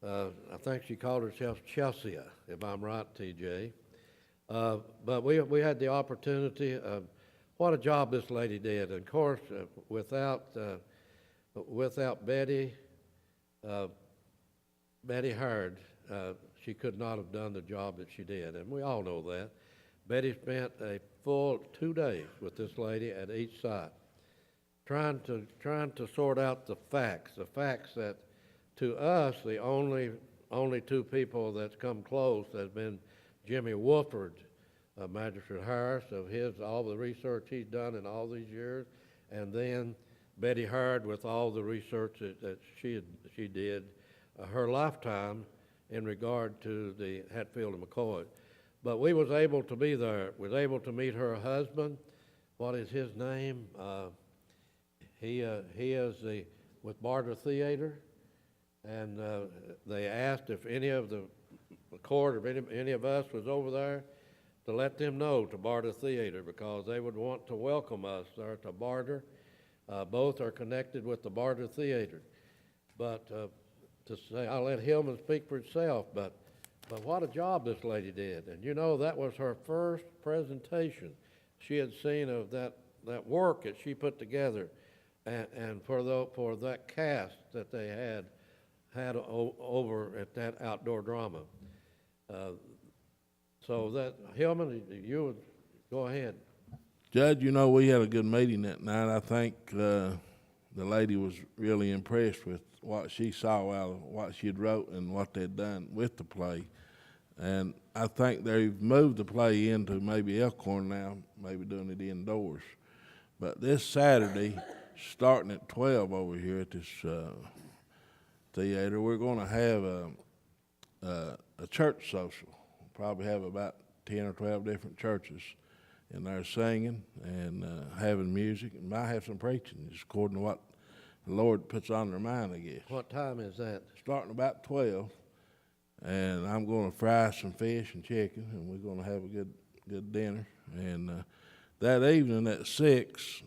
I think she called herself Chelsea, if I'm right, TJ. But we had the opportunity of what a job this lady did. And of course, without Betty Hurd, she could not have done the job that she did, and we all know that. Betty spent a full 2 days with this lady at each site, trying to sort out the facts that to us, the only two people that's come close has been Jimmy Wolford, Magistrate Harris, of all the research he's done in all these years, and then Betty Hurd with all the research that she did her lifetime in regard to the Hatfield and McCoy. But we was able to be there. Was able to meet her husband. What is his name? He is with Barter Theater, and they asked if any of the court or any of us was over there to let them know to Barter Theater, because they would want to welcome us there to Barter. Both are connected with the Barter Theater. But to say, I'll let Hillman speak for itself, but But what a job this lady did. And you know, that was her first presentation she had seen of that work that she put together. And for that cast that they had over at that outdoor drama. So that, Hillman, you would, go ahead. Judge, you know, we had a good meeting that night. I think the lady was really impressed with what she saw out of what she'd wrote and what they'd done with the play. And I think they've moved the play into maybe Elkhorn now, maybe doing it indoors. But this Saturday, starting at 12 over here at this theater, we're going to have a church social. Probably have about 10 or 12 different churches in there singing and having music, and might have some preaching, just according to what the Lord puts on their mind, I guess. What time is that? Starting about 12, and I'm going to fry some fish and chicken, and we're going to have a good dinner. And that evening at 6,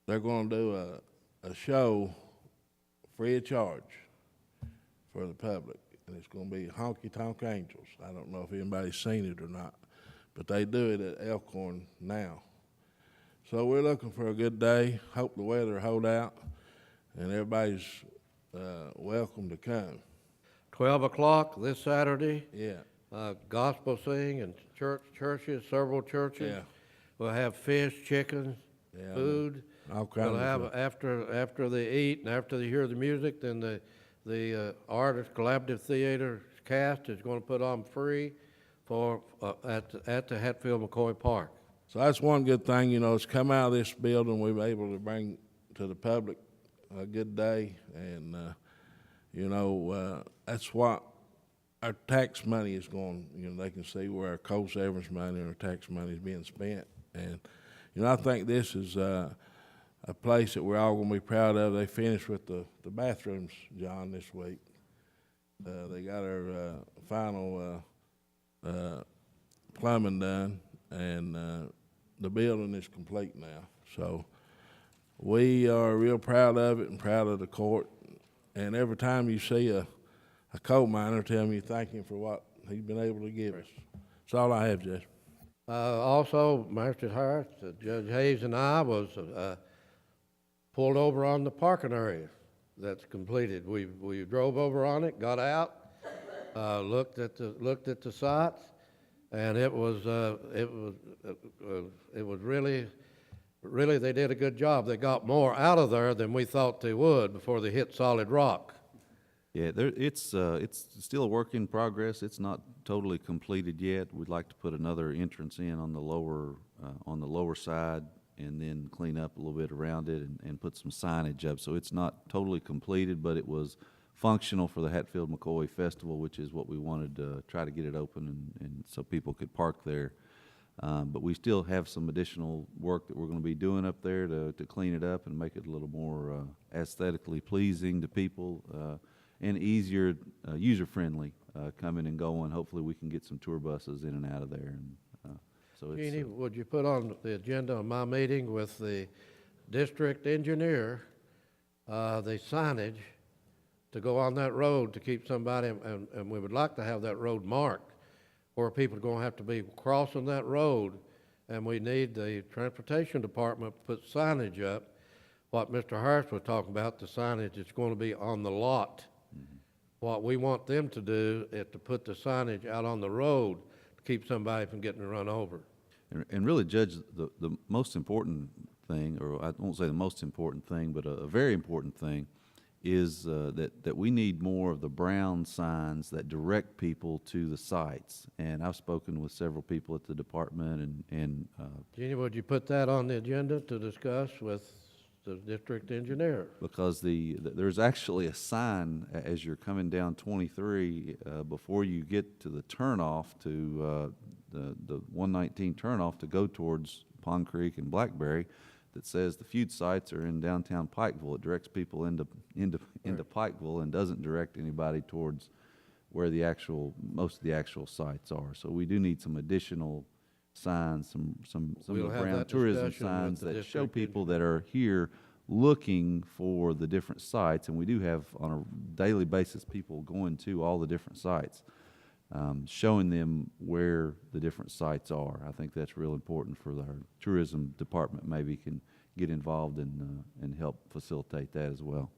they're going to do a show free of charge for the public, and it's going to be Honky Tonk Angels. I don't know if anybody's seen it or not, but they do it at Elkhorn now. So we're looking for a good day. Hope the weather will hold out, and everybody's welcome to come. 12 o'clock this Saturday. Yeah. Gospel sing and churches, several churches. Yeah. We'll have fish, chicken, Yeah, food. all kinds We'll of have, stuff. after they eat and after they hear the music, then the Artist Collaborative Theater cast is going to put on free for at the Hatfield McCoy Park. So that's one good thing, you know, it's come out of this building, we were able to bring to the public a good day, and, you know, that's what our tax money is going, you know, they can see where our co-severance money and our tax money is being spent. And, you know, I think this is a place that we're all going to be proud of. They finished with the bathrooms, John, this week. They got our final plumbing done, and the building is complete now. So we are real proud of it and proud of the court. And every time you see a coal miner, tell me you thank him for what he's been able to give us. That's all I have, Judge. Also, Magistrate Harris, Judge Hayes and I was pulled over on the parking area that's completed. We drove over on it, got out, looked at the sites, and it was really they did a good job. They got more out of there than we thought they would before they hit solid rock. Yeah, it's still a work in progress. It's not totally completed yet. We'd like to put another entrance in on the lower side, and then clean up a little bit around it and put some signage up. So it's not totally completed, but it was functional for the Hatfield McCoy Festival, which is what we wanted to try to get it open and so people could park there. But we still have some additional work that we're going to be doing up there to clean it up and make it a little more aesthetically pleasing to people and easier, user-friendly coming and going. Hopefully we can get some tour buses in and out of there. And so it's, Jeannie, would you put on the agenda of my meeting with the district engineer, the signage to go on that road to keep somebody, and we would like to have that road marked where people are going to have to be crossing that road, and we need the transportation department to put signage up. What Mr. Harris was talking about, the signage is going to be on the lot. Mm-hmm. What we want them to do is to put the signage out on the road to keep somebody from getting run over. and really, Judge, the most important thing, or I won't say the most important thing, but a very important thing, is that we need more of the brown signs that direct people to the sites. And I've spoken with several people at the department, and Jeannie, would you put that on the agenda to discuss with the district engineer? because there's actually a sign as you're coming down 23 before you get to the turnoff to the 119 turnoff to go towards Pond Creek and Blackberry, that says the feud sites are in downtown Pikeville. It directs people into Pikeville and doesn't direct anybody towards where most of the actual sites are. So we do need some additional signs, some We'll of the have brown that tourism discussion with signs the that show district people that are here looking for the different sites. And we do have on a daily basis people going to all the different sites. showing them where the different sites are. I think that's real important for our tourism department. Maybe can get involved and help facilitate that as well.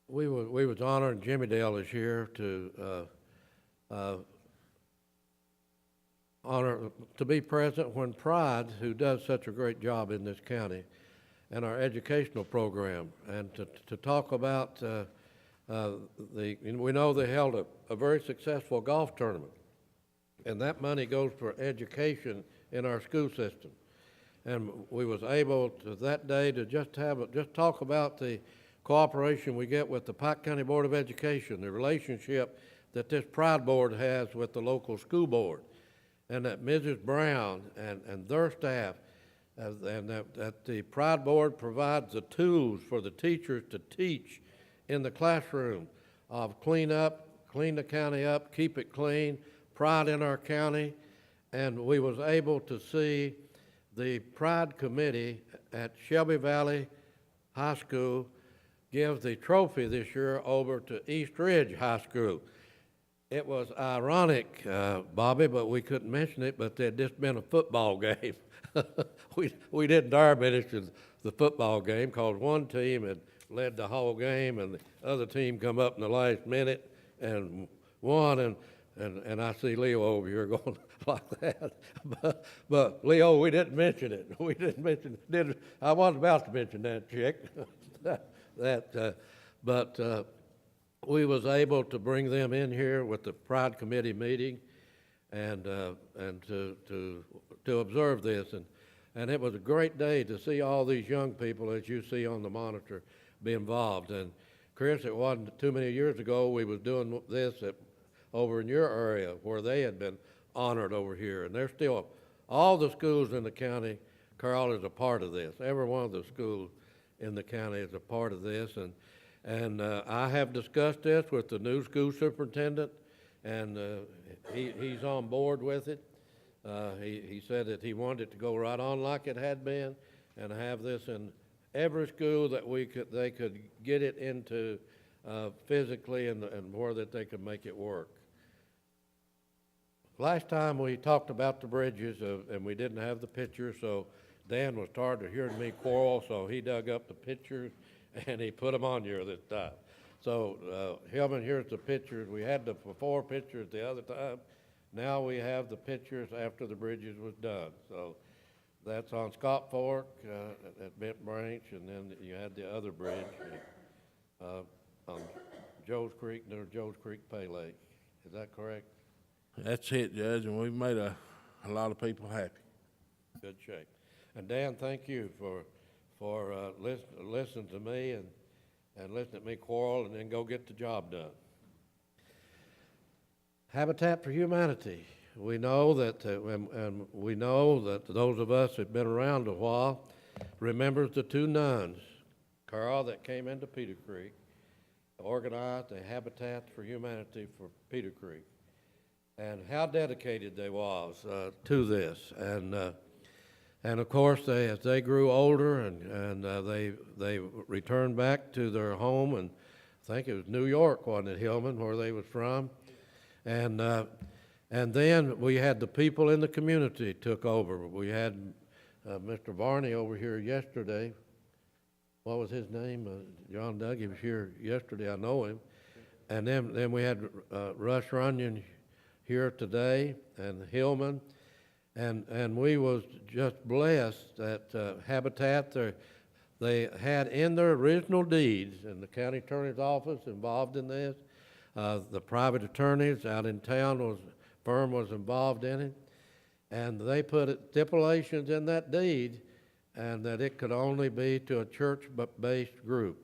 We was honored, Jimmy Dale is here to be present when Pride, who does such a great job in this county, and our educational program, and to talk about we know they held a very successful golf tournament, and that money goes for education in our school system. And we was able to that day to just talk about the cooperation we get with the Pike County Board of Education, the relationship that this Pride Board has with the local school board, and that Mrs. Brown and their staff, and that the Pride Board provides the tools for the teachers to teach in the classroom of clean the county up, keep it clean, pride in our county. And we was able to see the Pride Committee at Shelby Valley High School give the trophy this year over to East Ridge High School. It was ironic, Bobby, but we couldn't mention it, but there'd just been a football game. we didn't dare mention the football game because one team had led the whole game and the other team come up in the last minute and won, and I see Leo over here going like that. But Leo, we didn't mention it. We didn't mention it. I wasn't about to mention that, chick. But we was able to bring them in here with the Pride Committee meeting and to observe this. And it was a great day to see all these young people, as you see on the monitor, be involved. And Chris, it wasn't too many years ago we was doing this over in your area where they had been honored over here. And they're still, all the schools in the county, Carl, is a part of this. Every one of the schools in the county is a part of this. And I have discussed this with the new school superintendent, and he's on board with it. He said that he wanted it to go right on like it had been, and have this in every school that they could get it into physically, and where that they could make it work. Last time we talked about the bridges, and we didn't have the pictures, so Dan was tired of hearing me quarrel, so he dug up the pictures and he put them on here this time. So Hillman, here's the pictures. We had the before pictures the other time. Now we have the pictures after the bridges was done. So that's on Scott Fork at Bent Branch, and then you had the other bridge on Joe's Creek near Joe's Creek Pay Lake. Is that correct? That's it, Judge, and we've made a lot of people happy. Good shape. And Dan, thank you for listening to me and listening to me quarrel and then go get the job done. Habitat for Humanity. We know that, and we know that those of us who've been around a while remembers the two nuns, Carl, that came into Peter Creek, organized a Habitat for Humanity for Peter Creek, and how dedicated they was to this. And of course, as they grew older and they returned back to their home, and I think it was New York, wasn't it, Hillman, where they was from? And then we had the people in the community took over. We had Mr. Varney over here yesterday. What was his name? John Dougie was here yesterday. I know him. And then we had Russ Runyon here today, and Hillman. And we was just blessed that Habitat, they had in their original deeds, and the county attorney's office involved in this, the private attorneys out in town firm was involved in it, and they put stipulations in that deed, and that it could only be to a church-based group.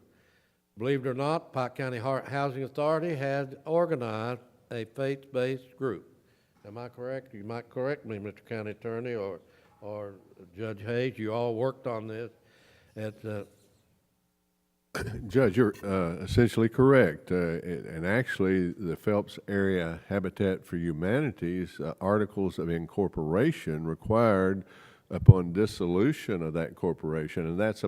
Believe it or not, Pike County Housing Authority had organized a faith-based group. Am I correct? You might correct me, Mr. County Attorney, or Judge Hayes. You all worked on this. Judge, you're essentially correct. And actually, the Phelps Area Habitat for Humanity's articles of incorporation required upon dissolution of that corporation, and that's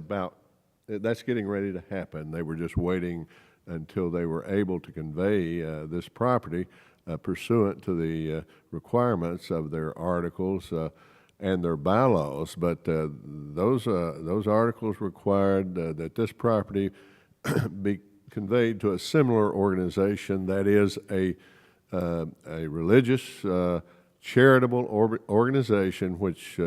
getting ready to happen. They were just waiting until they were able to convey this property pursuant to the requirements of their articles and their bylaws. But those articles required that this property be conveyed to a similar organization, that is a religious charitable organization which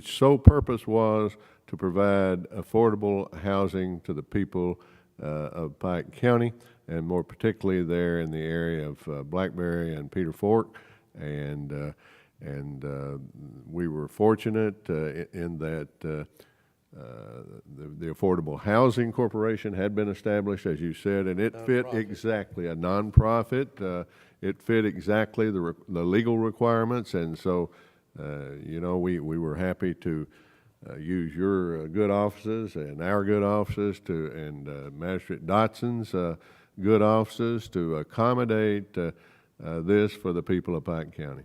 sole purpose was to provide affordable housing to the people of Pike County, and more particularly there in the area of Blackberry and Peter Fork. And we were fortunate in that the Affordable Housing Corporation had been established, as you said, and it fit exactly, a nonprofit. It fit exactly the legal requirements, and so, we were happy to use your good offices and our good offices and Magistrate Dotson's good offices to accommodate this for the people of Pike County.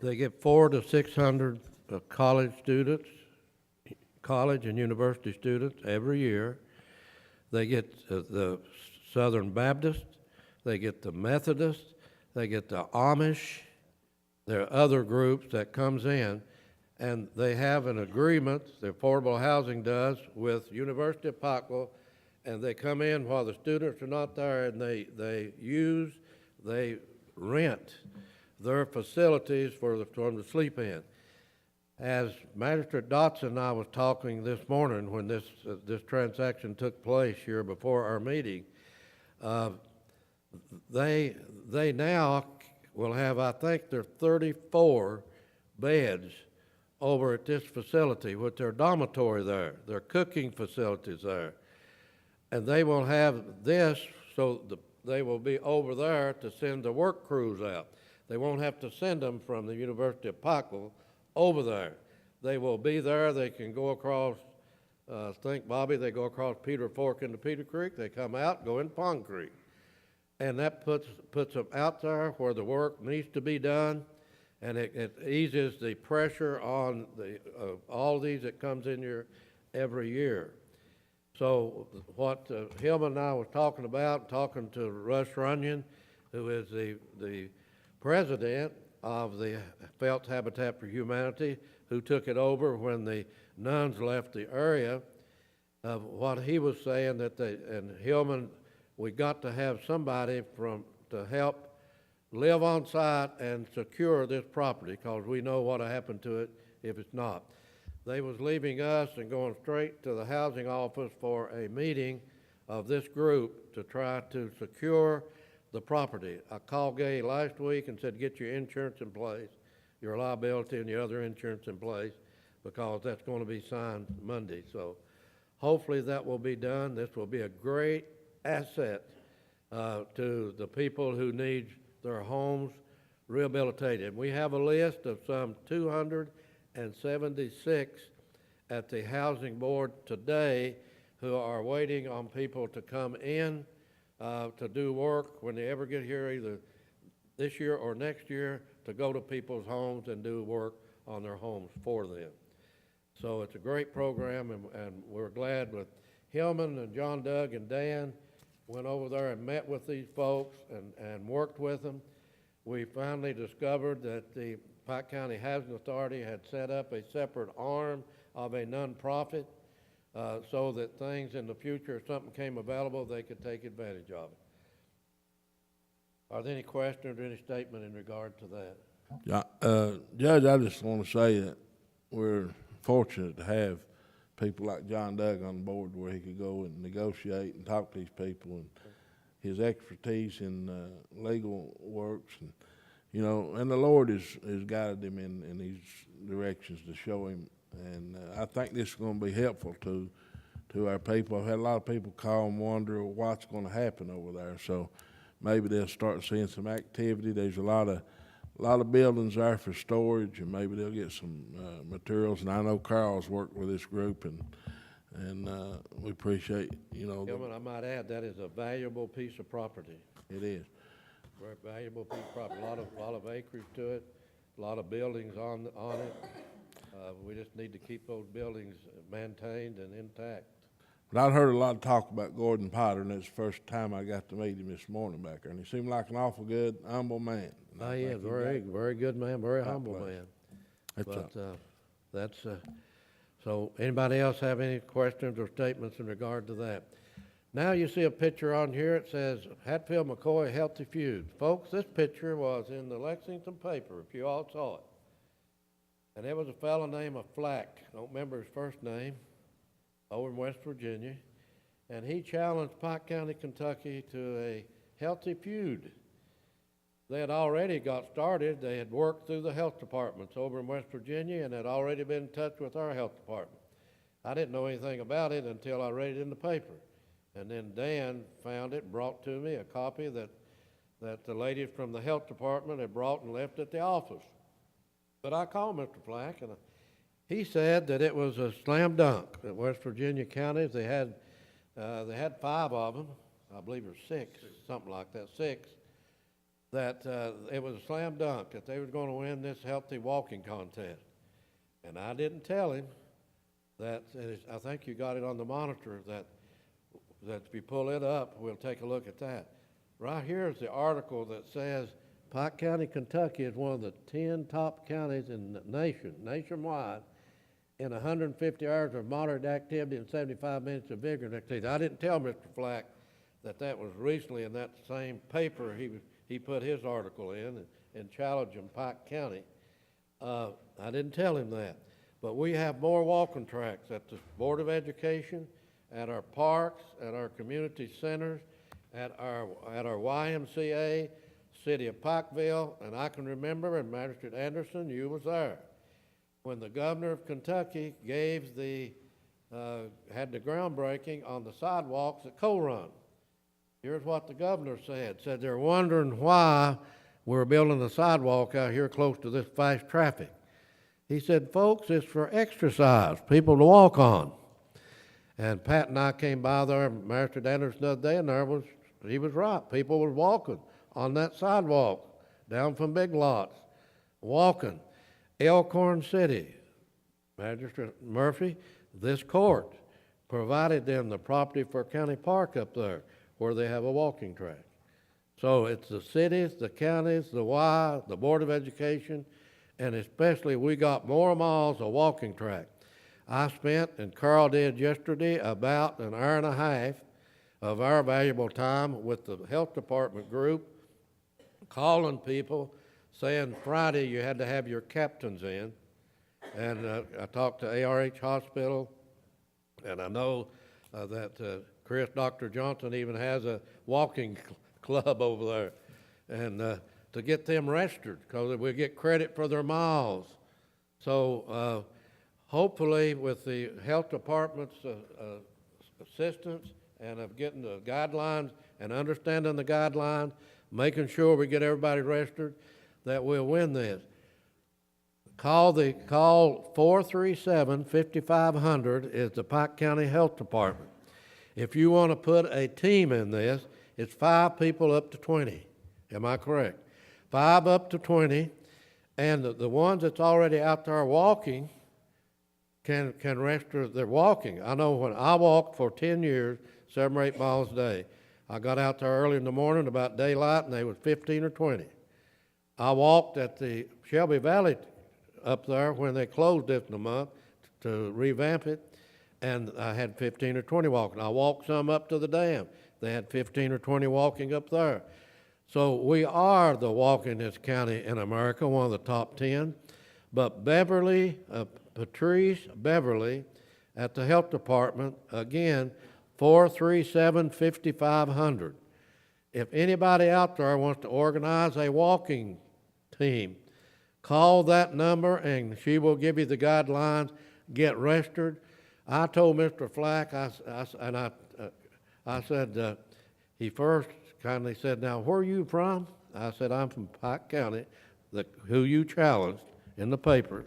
They get 400 to 600 college students, college and university students every year. They get the Southern Baptist, they get the Methodist, they get the Amish. There are other groups that comes in, and they have an agreement, the Affordable Housing does, with University of Pikeville, and they come in while the students are not there, and they rent their facilities for them to sleep in. As Magistrate Dotson and I was talking this morning when this transaction took place here before our meeting, they now will have, I think, there are 34 beds over at this facility with their dormitory there, their cooking facilities there. And they will have this, so they will be over there to send the work crews out. They won't have to send them from the University of Pikeville over there. They will be there. They can go across, Bobby, they go across Peter Fork into Peter Creek. They come out, go in Pond Creek. And that puts them out there where the work needs to be done, and it eases the pressure on all these that comes in here every year. So what Hillman and I was talking about, talking to Russ Runyon, who is the president of the Phelps Habitat for Humanity, who took it over when the nuns left the area, what he was saying and Hillman, we got to have somebody to help live on site and secure this property, because we know what'll happen to it if it's not. They was leaving us and going straight to the housing office for a meeting of this group to try to secure the property. I called Gay last week and said, get your insurance in place, your liability and your other insurance in place, because that's going to be signed Monday. So hopefully that will be done. This will be a great asset to the people who need their homes rehabilitated. We have a list of some 276 at the Housing Board today who are waiting on people to come in to do work when they ever get here, either this year or next year, to go to people's homes and do work on their homes for them. So it's a great program, and we're glad with Hillman and John Doug and Dan went over there and met with these folks and worked with them. We finally discovered that the Pike County Housing Authority had set up a separate arm of a nonprofit so that things in the future, if something came available, they could take advantage of it. Are there any questions or any statement in regard to that? Yeah, Judge, I just want to say that we're fortunate to have people like John Doug on board where he could go and negotiate and talk to these people, and his expertise in legal works, and and the Lord has guided him in these directions to show him, and I think this is going to be helpful to our people. I've had a lot of people call and wonder what's going to happen over there, so maybe they'll start seeing some activity. There's a lot of buildings there for storage, and maybe they'll get some materials. And I know Carl's worked with this group, and we appreciate Gilman, I might add, that is a valuable piece of property. It is. Very valuable piece of property. A lot of acreage to it, a lot of buildings on it. We just need to keep those buildings maintained and intact. But I'd heard a lot of talk about Gordon Potter, and it's the first time I got to meet him this morning back there, and he seemed like an awful good, humble man. And I He think is very good man, very Right humble place. man. That's But, that's, so anybody else have any questions or statements in regard to that? Now you see a picture on here, it says Hatfield McCoy Healthy Feud. Folks, this picture was in the Lexington paper, if you all saw it. And there was a fellow named Flack, don't remember his first name, over in West Virginia, and he challenged Pike County, Kentucky to a healthy feud. They had already got started. They had worked through the health departments over in West Virginia and had already been in touch with our health department. I didn't know anything about it until I read it in the paper. And then Dan found it, brought to me a copy that the ladies from the health department had brought and left at the office. But I called Mr. Flack, and he said that it was a slam dunk at West Virginia counties. They had 5 of them, I believe it was 6, something like that, 6, that it was a slam dunk that they were going to win this healthy walking contest. And I didn't tell him that, I think you got it on the monitor, that if you pull it up, we'll take a look at that. Right here is the article that says Pike County, Kentucky is one of the 10 top counties in the nation, nationwide, in 150 hours of moderate activity and 75 minutes of vigorous activity. I didn't tell Mr. Flack that was recently in that same paper he put his article in and challenged him, Pike County. I didn't tell him that. But we have more walking tracks at the Board of Education, at our parks, at our community centers, at our YMCA, City of Pikeville, and I can remember, and Magistrate Anderson, you was there, when the governor of Kentucky had the groundbreaking on the sidewalks at Coal Run. Here's what the governor said they're wondering why we're building a sidewalk out here close to this fast traffic. He said, folks, it's for exercise, people to walk on. And Pat and I came by there, Magistrate Anderson, the other day, and he was right. People were walking on that sidewalk, down from Big Lots, walking. Elkhorn City, Magistrate Murphy, this court provided them the property for County Park up there, where they have a walking track. So it's the cities, the counties, the Y, the Board of Education, and especially we got more miles of walking track. I spent, and Carl did yesterday, about an hour and a half of our valuable time with the health department group, calling people, saying Friday you had to have your captains in. And I talked to ARH Hospital, and I know that Dr. Johnson even has a walking club over there. And to get them registered, because we get credit for their miles. So hopefully with the health department's assistance and of getting the guidelines and understanding the guidelines, making sure we get everybody registered, that we'll win this. Call 437-5500 is the Pike County Health Department. If you want to put a team in this, it's 5 people up to 20. Am I correct? 5 up to 20, and the ones that's already out there walking can register their walking. I know when I walked for 10 years, 7 or 8 miles a day, I got out there early in the morning about daylight, and they was 15 or 20. I walked at the Shelby Valley up there when they closed it in a month to revamp it, and I had 15 or 20 walking. I walked some up to the dam. They had 15 or 20 walking up there. So we are the walkingest county in America, one of the top 10. But Patrice Beverly at the health department, again, 437-5500. If anybody out there wants to organize a walking team, call that number and she will give you the guidelines. Get registered. I told Mr. Flack, I said, he first kindly said, now, where are you from? I said, I'm from Pike County, who you challenged in the paper.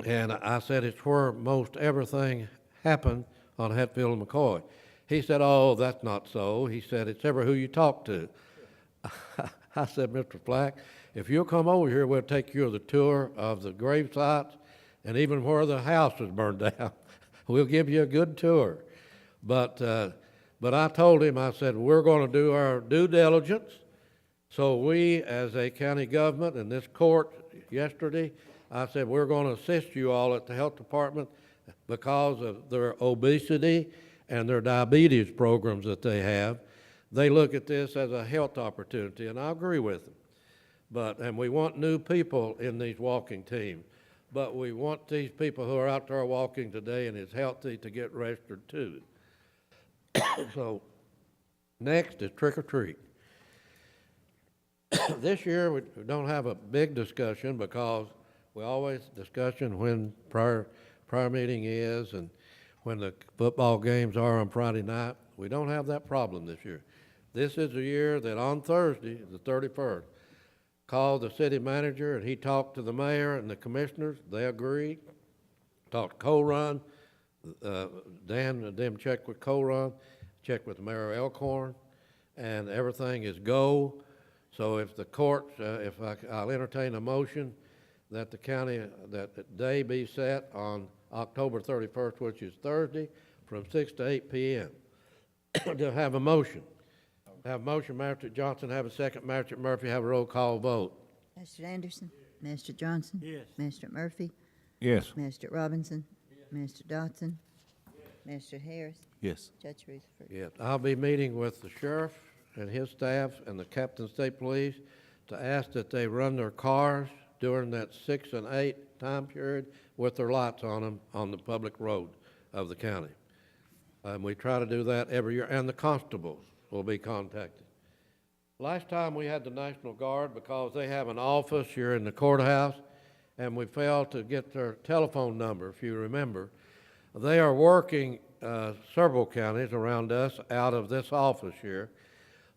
And I said, it's where most everything happened on Hatfield and McCoy. He said, oh, that's not so. He said, it's ever who you talk to. I said, Mr. Flack, if you'll come over here, we'll take you on the tour of the grave sites and even where the house was burned down. We'll give you a good tour. But I told him, I said, we're going to do our due diligence. So we, as a county government and this court yesterday, I said, we're going to assist you all at the health department because of their obesity and their diabetes programs that they have. They look at this as a health opportunity, and I agree with them. And we want new people in these walking teams. But we want these people who are out there walking today and is healthy to get registered too. So next is trick or treat. This year we don't have a big discussion because we always discussion when prayer meeting is and when the football games are on Friday night. We don't have that problem this year. This is a year that on Thursday, the 31st, called the city manager and he talked to the mayor and the commissioners. They agreed. Talked to Co-Run. Dan and them checked with Co-Run, checked with Mayor Elkhorn, and everything is go. So if the court, I'll entertain a motion that the county, that the day be set on October 31st, which is Thursday, from 6 to 8 p.m. To have a motion. Have a motion, Magistrate Johnson, have a second, Magistrate Murphy, have a roll call vote. Magistrate Anderson? Magistrate Johnson? Yes. Magistrate Murphy? Yes. Magistrate Robinson? Magistrate Dodson? Magistrate Harris? Yes. Judge Rutherford? Yes, I'll be meeting with the sheriff and his staff and the Captain State Police to ask that they run their cars during that 6 and 8 time period with their lights on them on the public road of the county. We try to do that every year, and the constables will be contacted. Last time we had the National Guard because they have an office here in the courthouse, and we failed to get their telephone number, if you remember. They are working several counties around us out of this office here,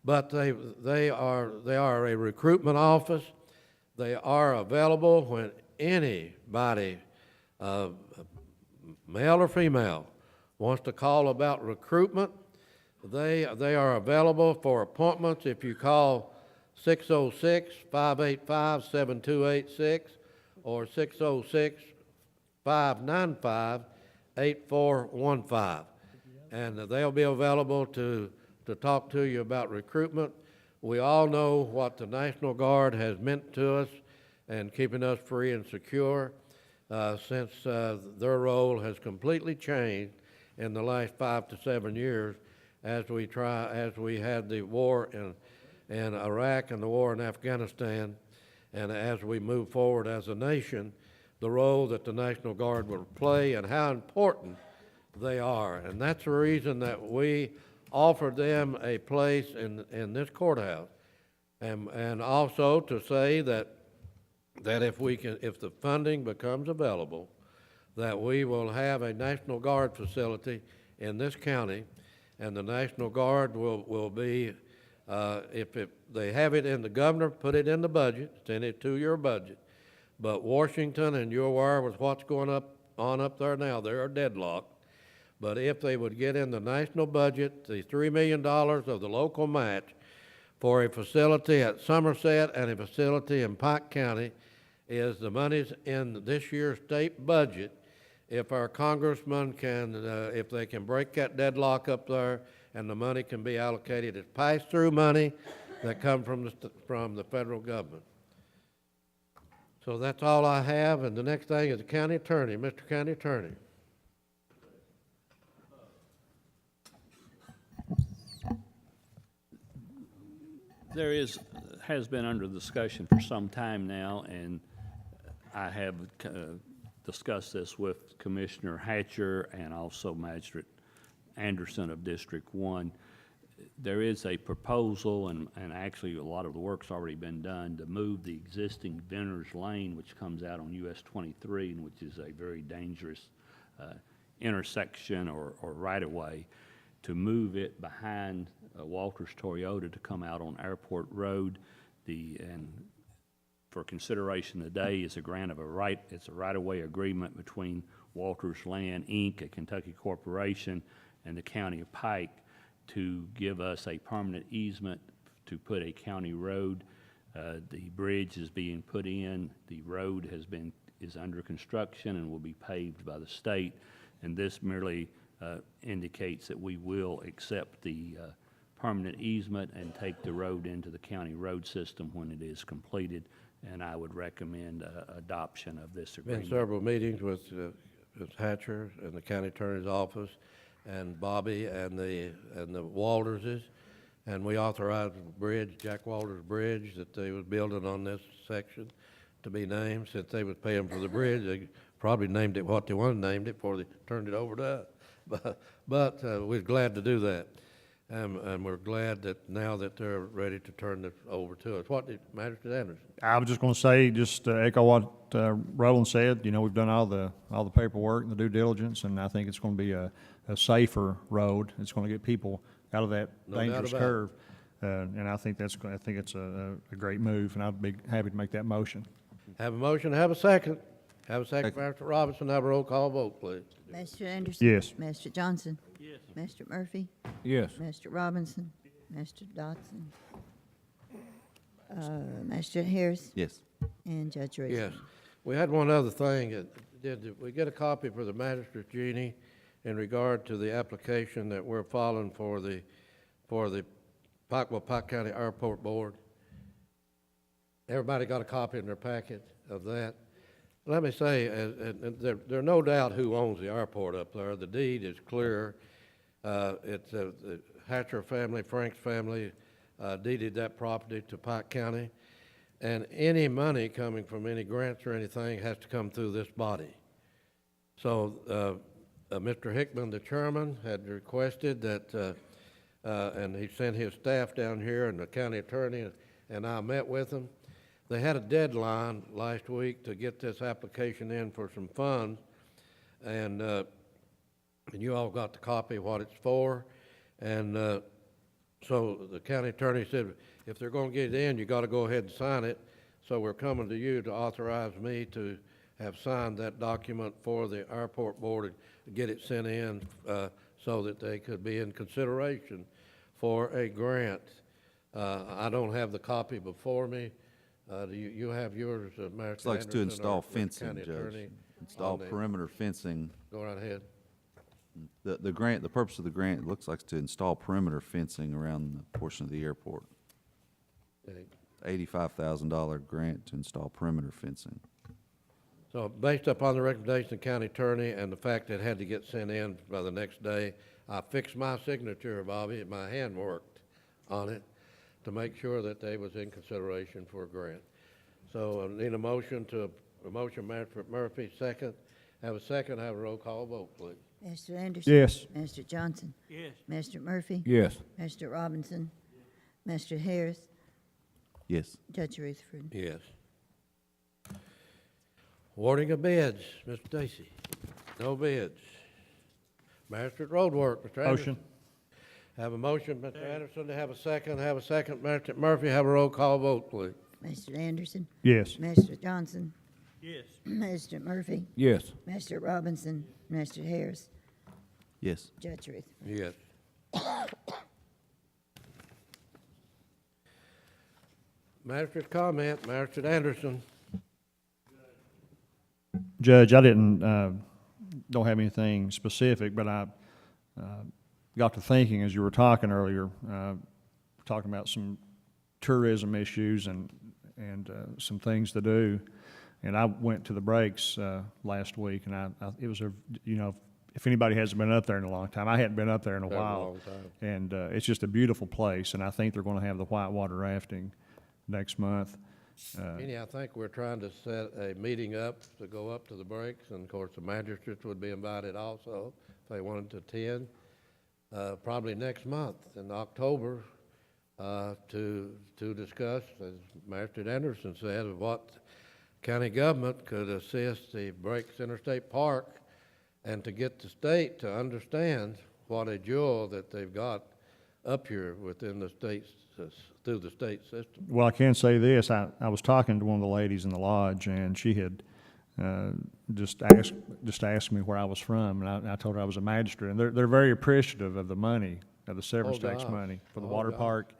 but they are a recruitment office. They are available when anybody, male or female, wants to call about recruitment. They are available for appointments if you call 606-585-7286 or 606-595-8415. And they'll be available to talk to you about recruitment. We all know what the National Guard has meant to us and keeping us free and secure since their role has completely changed in the last 5 to 7 years as we had the war in Iraq and the war in Afghanistan, and as we move forward as a nation, the role that the National Guard will play and how important they are. And that's the reason that we offered them a place in this courthouse. And also to say that if the funding becomes available, that we will have a National Guard facility in this county, and the National Guard will be, they have it in the governor, put it in the budget, send it to your budget. But Washington, and you're aware with what's going on up there now, they are deadlocked. But if they would get in the national budget, the $3 million of the local match for a facility at Somerset and a facility in Pike County is the money's in this year's state budget. If our congressmen can, if they can break that deadlock up there and the money can be allocated as pass-through money that come from the federal government. So that's all I have, and the next thing is the county attorney. Mr. County Attorney. There has been under discussion for some time now, and I have discussed this with Commissioner Hatcher and also Magistrate Anderson of District 1. There is a proposal, and actually a lot of the work's already been done, to move the existing Venters Lane, which comes out on US 23, and which is a very dangerous intersection or right-of-way, to move it behind Walters Toyota to come out on Airport Road. And for consideration today is a grant of it's a right-of-way agreement between Walters Land, Inc., a Kentucky corporation, and the County of Pike to give us a permanent easement to put a county road. The bridge is being put in. The road is under construction and will be paved by the state. And this merely indicates that we will accept the permanent easement and take the road into the county road system when it is completed. And I would recommend adoption of this Been agreement. several meetings with Hatcher and the county attorney's office and Bobby and the Walterses. And we authorized the bridge, Jack Walters Bridge, that they was building on this section to be named. Since they was paying for the bridge, they probably named it what they wanted to name it before they turned it over to us. But we're glad to do that. And we're glad that now that they're ready to turn this over to us. What did Magistrate Anderson? I was just going to say, just echo what Roland said. You know, we've done all the paperwork and the due diligence, and I think it's going to be a safer road. It's going to get people out of that No doubt dangerous about it. curve, and I think it's a great move, and I'd be happy to make that motion. Have a motion, have a second. Have a second, Magistrate Robinson. Have a roll call vote, please. Magistrate Anderson? Yes. Magistrate Johnson? Yes. Magistrate Murphy? Yes. Magistrate Robinson? Magistrate Dodson? Magistrate Harris? Yes. And Judge Reese? Yes. We had one other thing. Did we get a copy for the Magistrate Jeannie in regard to the application that we're filing for the Pike County Airport Board? Everybody got a copy in their packet of that? Let me say, there's no doubt who owns the airport up there. The deed is clear. It's the Hatcher family, Frank's family, deeded that property to Pike County. And any money coming from any grants or anything has to come through this body. So Mr. Hickman, the chairman, had requested that, and he sent his staff down here, and the county attorney and I met with them. They had a deadline last week to get this application in for some funds, and you all got the copy of what it's for. And so the county attorney said, if they're going to get it in, you got to go ahead and sign it. So we're coming to you to authorize me to have signed that document for the airport board to get it sent in so that they could be in consideration for a grant. I don't have the copy before me. Do you have yours, Magistrate Looks like it's to Anderson, install or the fencing, county Judge. attorney Install on the- perimeter fencing. Go right ahead. The grant, the purpose of the grant, it looks like it's to install perimeter fencing around the portion of the airport. Okay. $85,000 grant to install perimeter fencing. So based upon the recommendation of the county attorney and the fact that it had to get sent in by the next day, I fixed my signature, Bobby, and my hand worked on it to make sure that they was in consideration for a grant. So I need a motion, Magistrate Murphy, second. Have a second, have a roll call vote, please. Magistrate Anderson? Yes. Magistrate Johnson? Yes. Magistrate Murphy? Yes. Magistrate Robinson? Magistrate Harris? Yes. Judge Rutherford? Yes. Awarding of bids, Mr. Stacy. No bids. Magistrate Roadwork, Mr. Anderson. Motion. Have a motion, Mr. Anderson, to have a second, Magistrate Murphy, have a roll call vote, please. Magistrate Anderson? Yes. Magistrate Johnson? Yes. Magistrate Murphy? Yes. Magistrate Robinson? Magistrate Harris? Yes. Judge Rutherford? Yes. Magistrate's comment, Magistrate Anderson. Judge, I don't have anything specific, but I got to thinking as you were talking earlier, talking about some tourism issues and some things to do. And I went to the breaks last week, and it was if anybody hasn't been up there in a long time, I hadn't been up there in a Been a while. long time. And it's just a beautiful place, and I think they're going to have the whitewater rafting next month. Kenny, I think we're trying to set a meeting up to go up to the breaks, and of course, the magistrates would be invited also if they wanted to attend, probably next month in October, to discuss, as Magistrate Anderson said, of what county government could assist the Breaks Interstate Park and to get the state to understand what a jewel that they've got up here within the state's, through the state system. Well, I can say this. I was talking to one of the ladies in the lodge, and she had just asked me where I was from, and I told her I was a magistrate. And they're very appreciative of the money, of the severance tax gosh. money for the Oh, water gosh. park,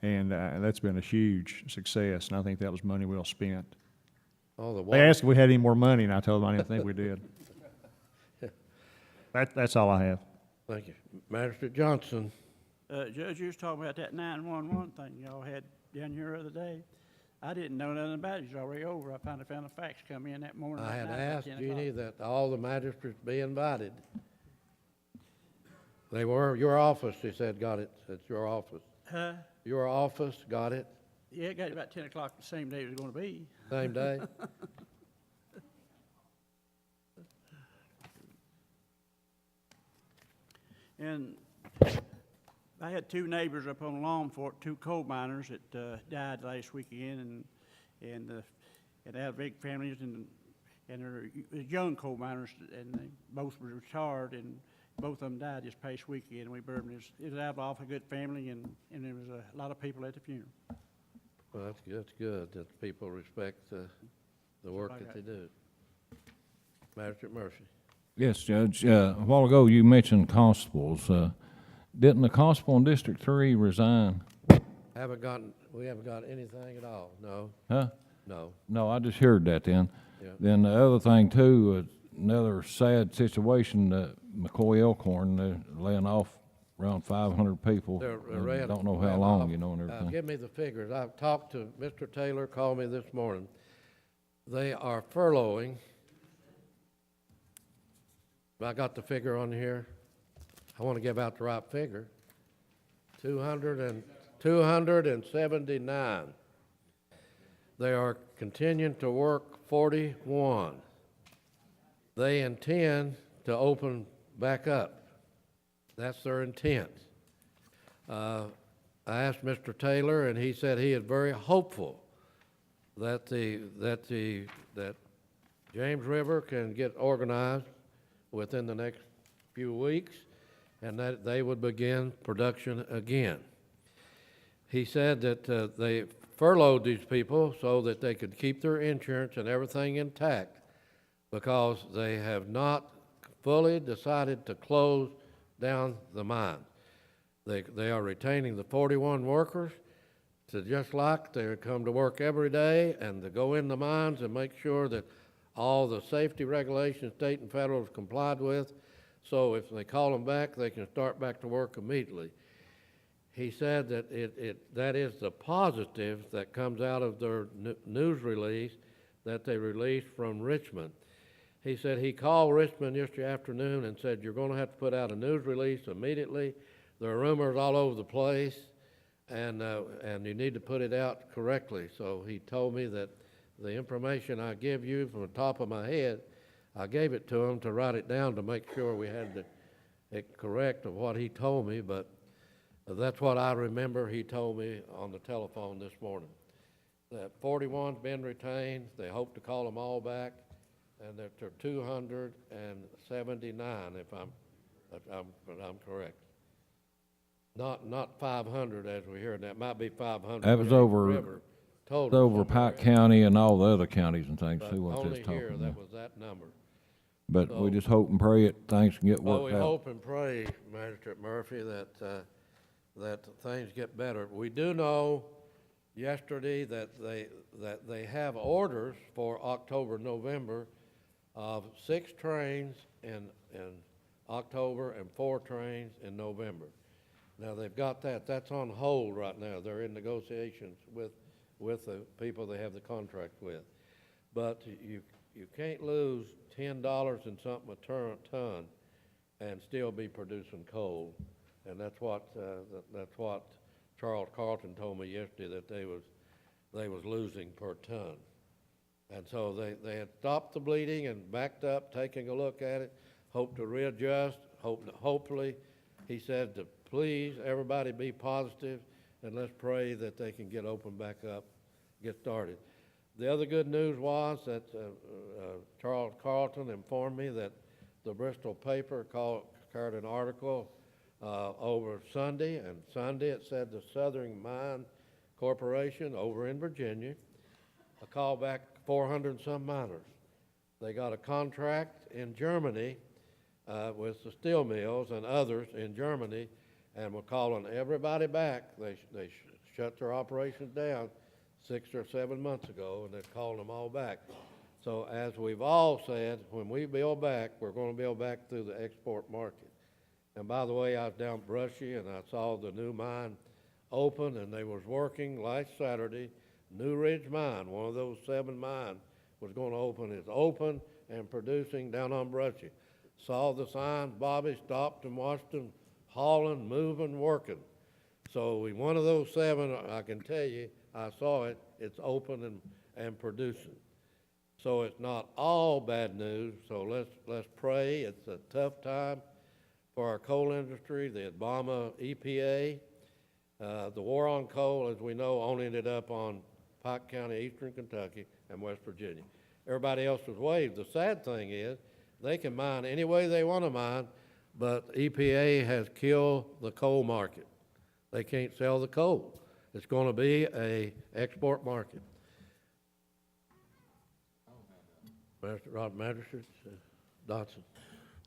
and that's been a huge success. And I think that was money well spent. Oh, the They water. asked if we had any more money, and I told them I didn't think we did. That's all I have. Thank you. Magistrate Johnson. Judge, you was talking about that 911 thing y'all had down here the other day. I didn't know nothing about it. It's already over. I finally found a fax come in that morning. I at had 9, about asked 10 Jeannie o'clock. that all the magistrates be invited. They were, your office, she said, got it. It's your office. Huh? Your office got it, Yeah, it got it about 10 o'clock the same day it was gonna be. same day. And I had two neighbors up on Lawn Fort, two coal miners that died last weekend, and they have big families, and they're young coal miners, and they both were retired, and both of them died this past weekend. We buried them. It was out of an awful good family, and there was a lot of people at the funeral. Well, that's good, that people respect the work that they do. Magistrate Murphy. Yes, Judge. A while ago, you mentioned constables. Didn't the constable in District 3 resign? We haven't got anything at all, no, Huh? no. No, I just heard that then. Yeah. Then the other thing too, another sad situation, McCoy Elkhorn, they're laying off around 500 people. They're and ran- don't know how ran long, off. you know, and everything. Give me the figures. I've talked to Mr. Taylor, called me this morning. They are furloughing. I got the figure on here. I want to give out the right figure. 279. They are continuing to work 41. They intend to open back up. That's their intent. I asked Mr. Taylor, and he said he is very hopeful that that James River can get organized within the next few weeks, and that they would begin production again. He said that they furloughed these people so that they could keep their insurance and everything intact, because they have not fully decided to close down the mine. They are retaining the 41 workers to just like they come to work every day and to go in the mines and make sure that all the safety regulations, state and federal, is complied with. So if they call them back, they can start back to work immediately. He said that that is the positive that comes out of their news release that they released from Richmond. He said he called Richmond yesterday afternoon and said, you're going to have to put out a news release immediately. There are rumors all over the place, and you need to put it out correctly. So he told me that the information I give you from the top of my head, I gave it to him to write it down to make sure we had it correct of what he told me, but that's what I remember he told me on the telephone this morning. That 41's been retained. They hope to call them all back, and that they're 279, if I'm correct. Not 500 as we hear. That might be 500. That was James over, River total it's over somewhere Pike else. County and all the other counties and things But too, what only that's talking here, about. that was that number. But we so- just hope and pray that things can get Well, worked we out. hope and pray, Magistrate Murphy, that things get better. We do know yesterday that they have orders for October, November of 6 trains in October and 4 trains in November. Now, they've got that. That's on hold right now. They're in negotiations with the people they have the contract with. But you can't lose $10 and something a ton and still be producing coal. And that's what Charles Carlton told me yesterday, that they was losing per ton. And so they had stopped the bleeding and backed up, taking a look at it, hope to readjust, hopefully, he said to please, everybody be positive, and let's pray that they can get open back up, get started. The other good news was that Charles Carlton informed me that the Bristol paper carried an article over Sunday, and Sunday it said the Southern Mine Corporation over in Virginia called back 400 and some miners. They got a contract in Germany with the steel mills and others in Germany, and were calling everybody back. They shut their operations down 6 or 7 months ago, and they're calling them all back. So as we've all said, when we build back, we're gonna build back through the export market. And by the way, I was down Brushy and I saw the new mine open, and they was working last Saturday. New Ridge Mine, one of those 7 mines, was gonna open. It's open and producing down on Brushy. Saw the signs, Bobby stopped and watched them hauling, moving, working. So in one of those 7, I can tell you, I saw it, it's open and producing. So it's not all bad news, so let's pray. It's a tough time for our coal industry, the Obama EPA. The war on coal, as we know, only ended up on Pike County, eastern Kentucky, and West Virginia. Everybody else was waived. The sad thing is, they can mine any way they want to mine, but EPA has killed the coal market. They can't sell the coal. It's going to be a export market. Rod Magistrate, Dodson.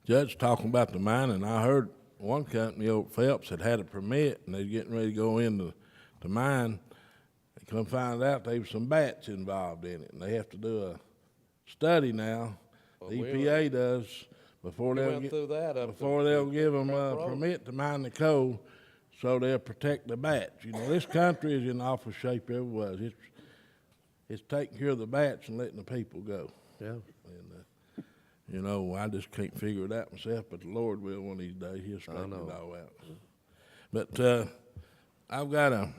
Judge talking about the mining, I heard one company over at Phelps had a permit, and they're getting ready to go into the mine. They come find out there was some bats involved in it, and they have to do a study now. The EPA does, before they'll give them a permit to mine the coal, so they'll protect the bats. You know, this country is in awful shape ever was. It's taking care of the bats and letting the people go. Yeah. And, you know, I just can't figure it out myself, but the Lord will one of these days. He'll straighten it all out. But I've got a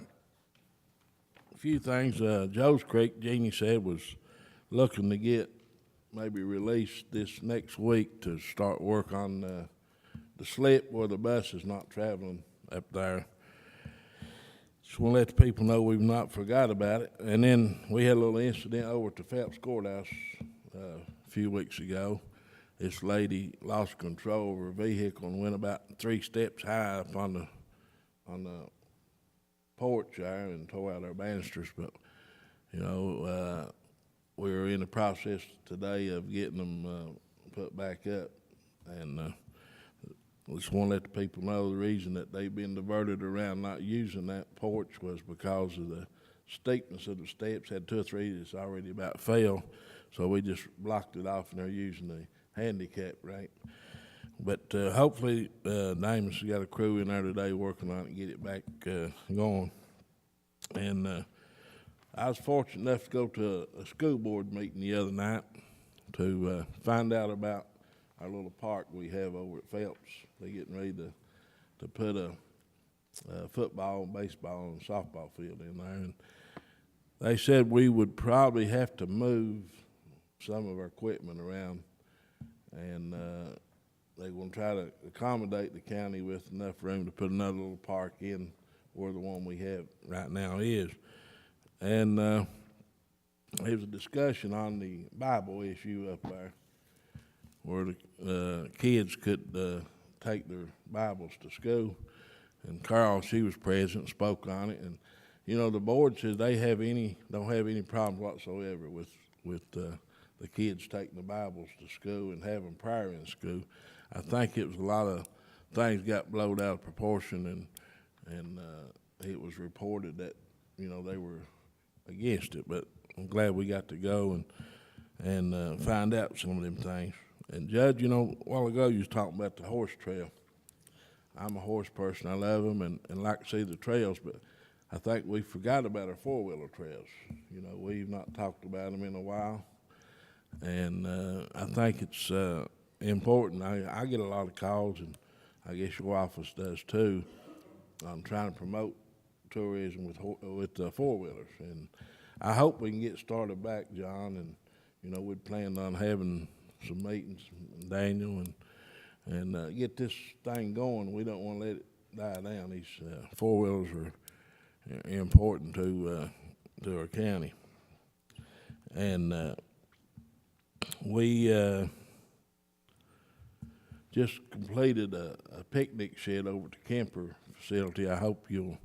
few things. Joe's Creek, Jeannie said, was looking to get maybe released this next week to start work on the slip where the bus is not traveling up there. Just want to let the people know we've not forgot about it. And then we had a little incident over at the Phelps Courthouse a few weeks ago. This lady lost control of her vehicle and went about 3 steps high up on the porch there and tore out our banisters. But, you know, we're in the process today of getting them put back up. And just want to let the people know the reason that they've been diverted around not using that porch was because of the steepness of the steps. Had 2 or 3 that's already about fell, so we just blocked it off, and they're using the handicap ramp. But hopefully, Damon's got a crew in there today working on it and get it back going. And I was fortunate enough to go to a school board meeting the other night to find out about our little park we have over at Phelps. They're getting ready to put a football, baseball, and softball field in there. And they said we would probably have to move some of our equipment around, and they're going to try to accommodate the county with enough room to put another little park in where the one we have right now is. And there was a discussion on the Bible issue up there where the kids could take their Bibles to school. And Carl, she was present, spoke on it. And, you know, the board says they don't have any problems whatsoever with the kids taking the Bibles to school and having prayer in school. I think it was a lot of things got blown out of proportion, and it was reported that, you know, they were against it. But I'm glad we got to go and find out some of them things. And Judge, you know, a while ago you was talking about the horse trail. I'm a horse person. I love them and like to see the trails, but I think we forgot about our 4-wheeler trails. You know, we've not talked about them in a while, and I think it's important. I get a lot of calls, and I guess your office does too. I'm trying to promote tourism with 4-wheelers, and I hope we can get started back, John. And you know, we'd planned on having some meetings, Daniel, and get this thing going. We don't want to let it die down. These 4-wheelers are important to our county, and we just completed a picnic shed over at the Kemper facility. I hope you'll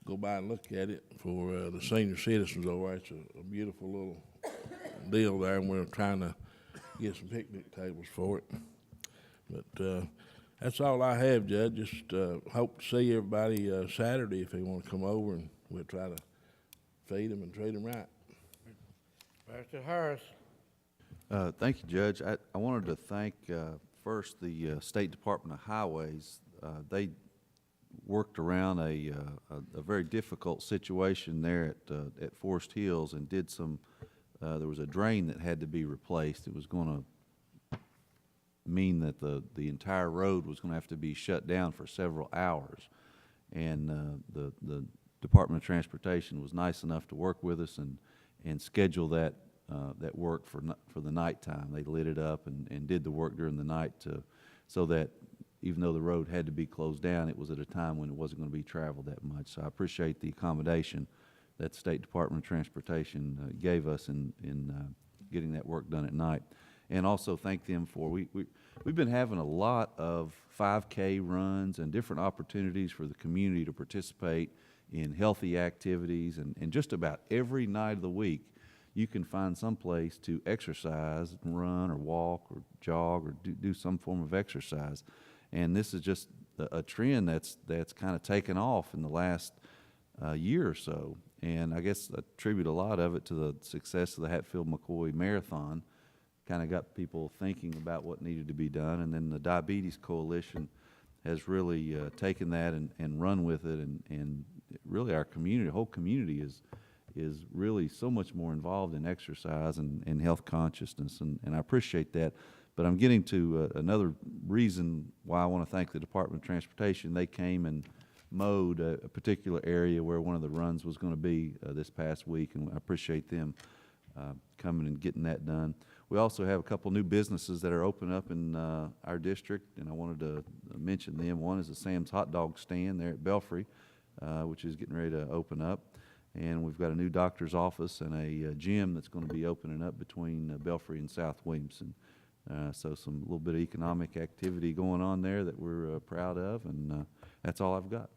go by and look at it for the senior citizens over there. It's a beautiful little deal there, and we're trying to get some picnic tables for it. But that's all I have, Judge. Just hope to see everybody Saturday if they want to come over, and we'll try to feed them and treat them right. Mr. Harris. Thank you, Judge. I wanted to thank, first, the State Department of Highways. They worked around a very difficult situation there at Forest Hills and did some, there was a drain that had to be replaced. It was going to mean that the entire road was going to have to be shut down for several hours. And the Department of Transportation was nice enough to work with us and schedule that work for the nighttime. They lit it up and did the work during the night so that even though the road had to be closed down, it was at a time when it wasn't going to be traveled that much. So I appreciate the accommodation that the State Department of Transportation gave us in getting that work done at night. And also thank them for, we've been having a lot of 5K runs and different opportunities for the community to participate in healthy activities, and just about every night of the week you can find some place to exercise and run or walk or jog or do some form of exercise. And this is just a trend that's kind of taken off in the last year or so. And I guess I attribute a lot of it to the success of the Hatfield-McCoy Marathon. Kind of got people thinking about what needed to be done. And then the Diabetes Coalition has really taken that and run with it. And really our community, the whole community is really so much more involved in exercise and health consciousness. And I appreciate that. But I'm getting to another reason why I want to thank the Department of Transportation. They came and mowed a particular area where one of the runs was going to be this past week, and I appreciate them coming and getting that done. We also have a couple new businesses that are opening up in our district, and I wanted to mention them. One is the Sam's Hot Dog Stand there at Belfry, which is getting ready to open up. And we've got a new doctor's office and a gym that's going to be opening up between Belfry and South Williamson. So some little bit of economic activity going on there that we're proud of, and that's all I've got.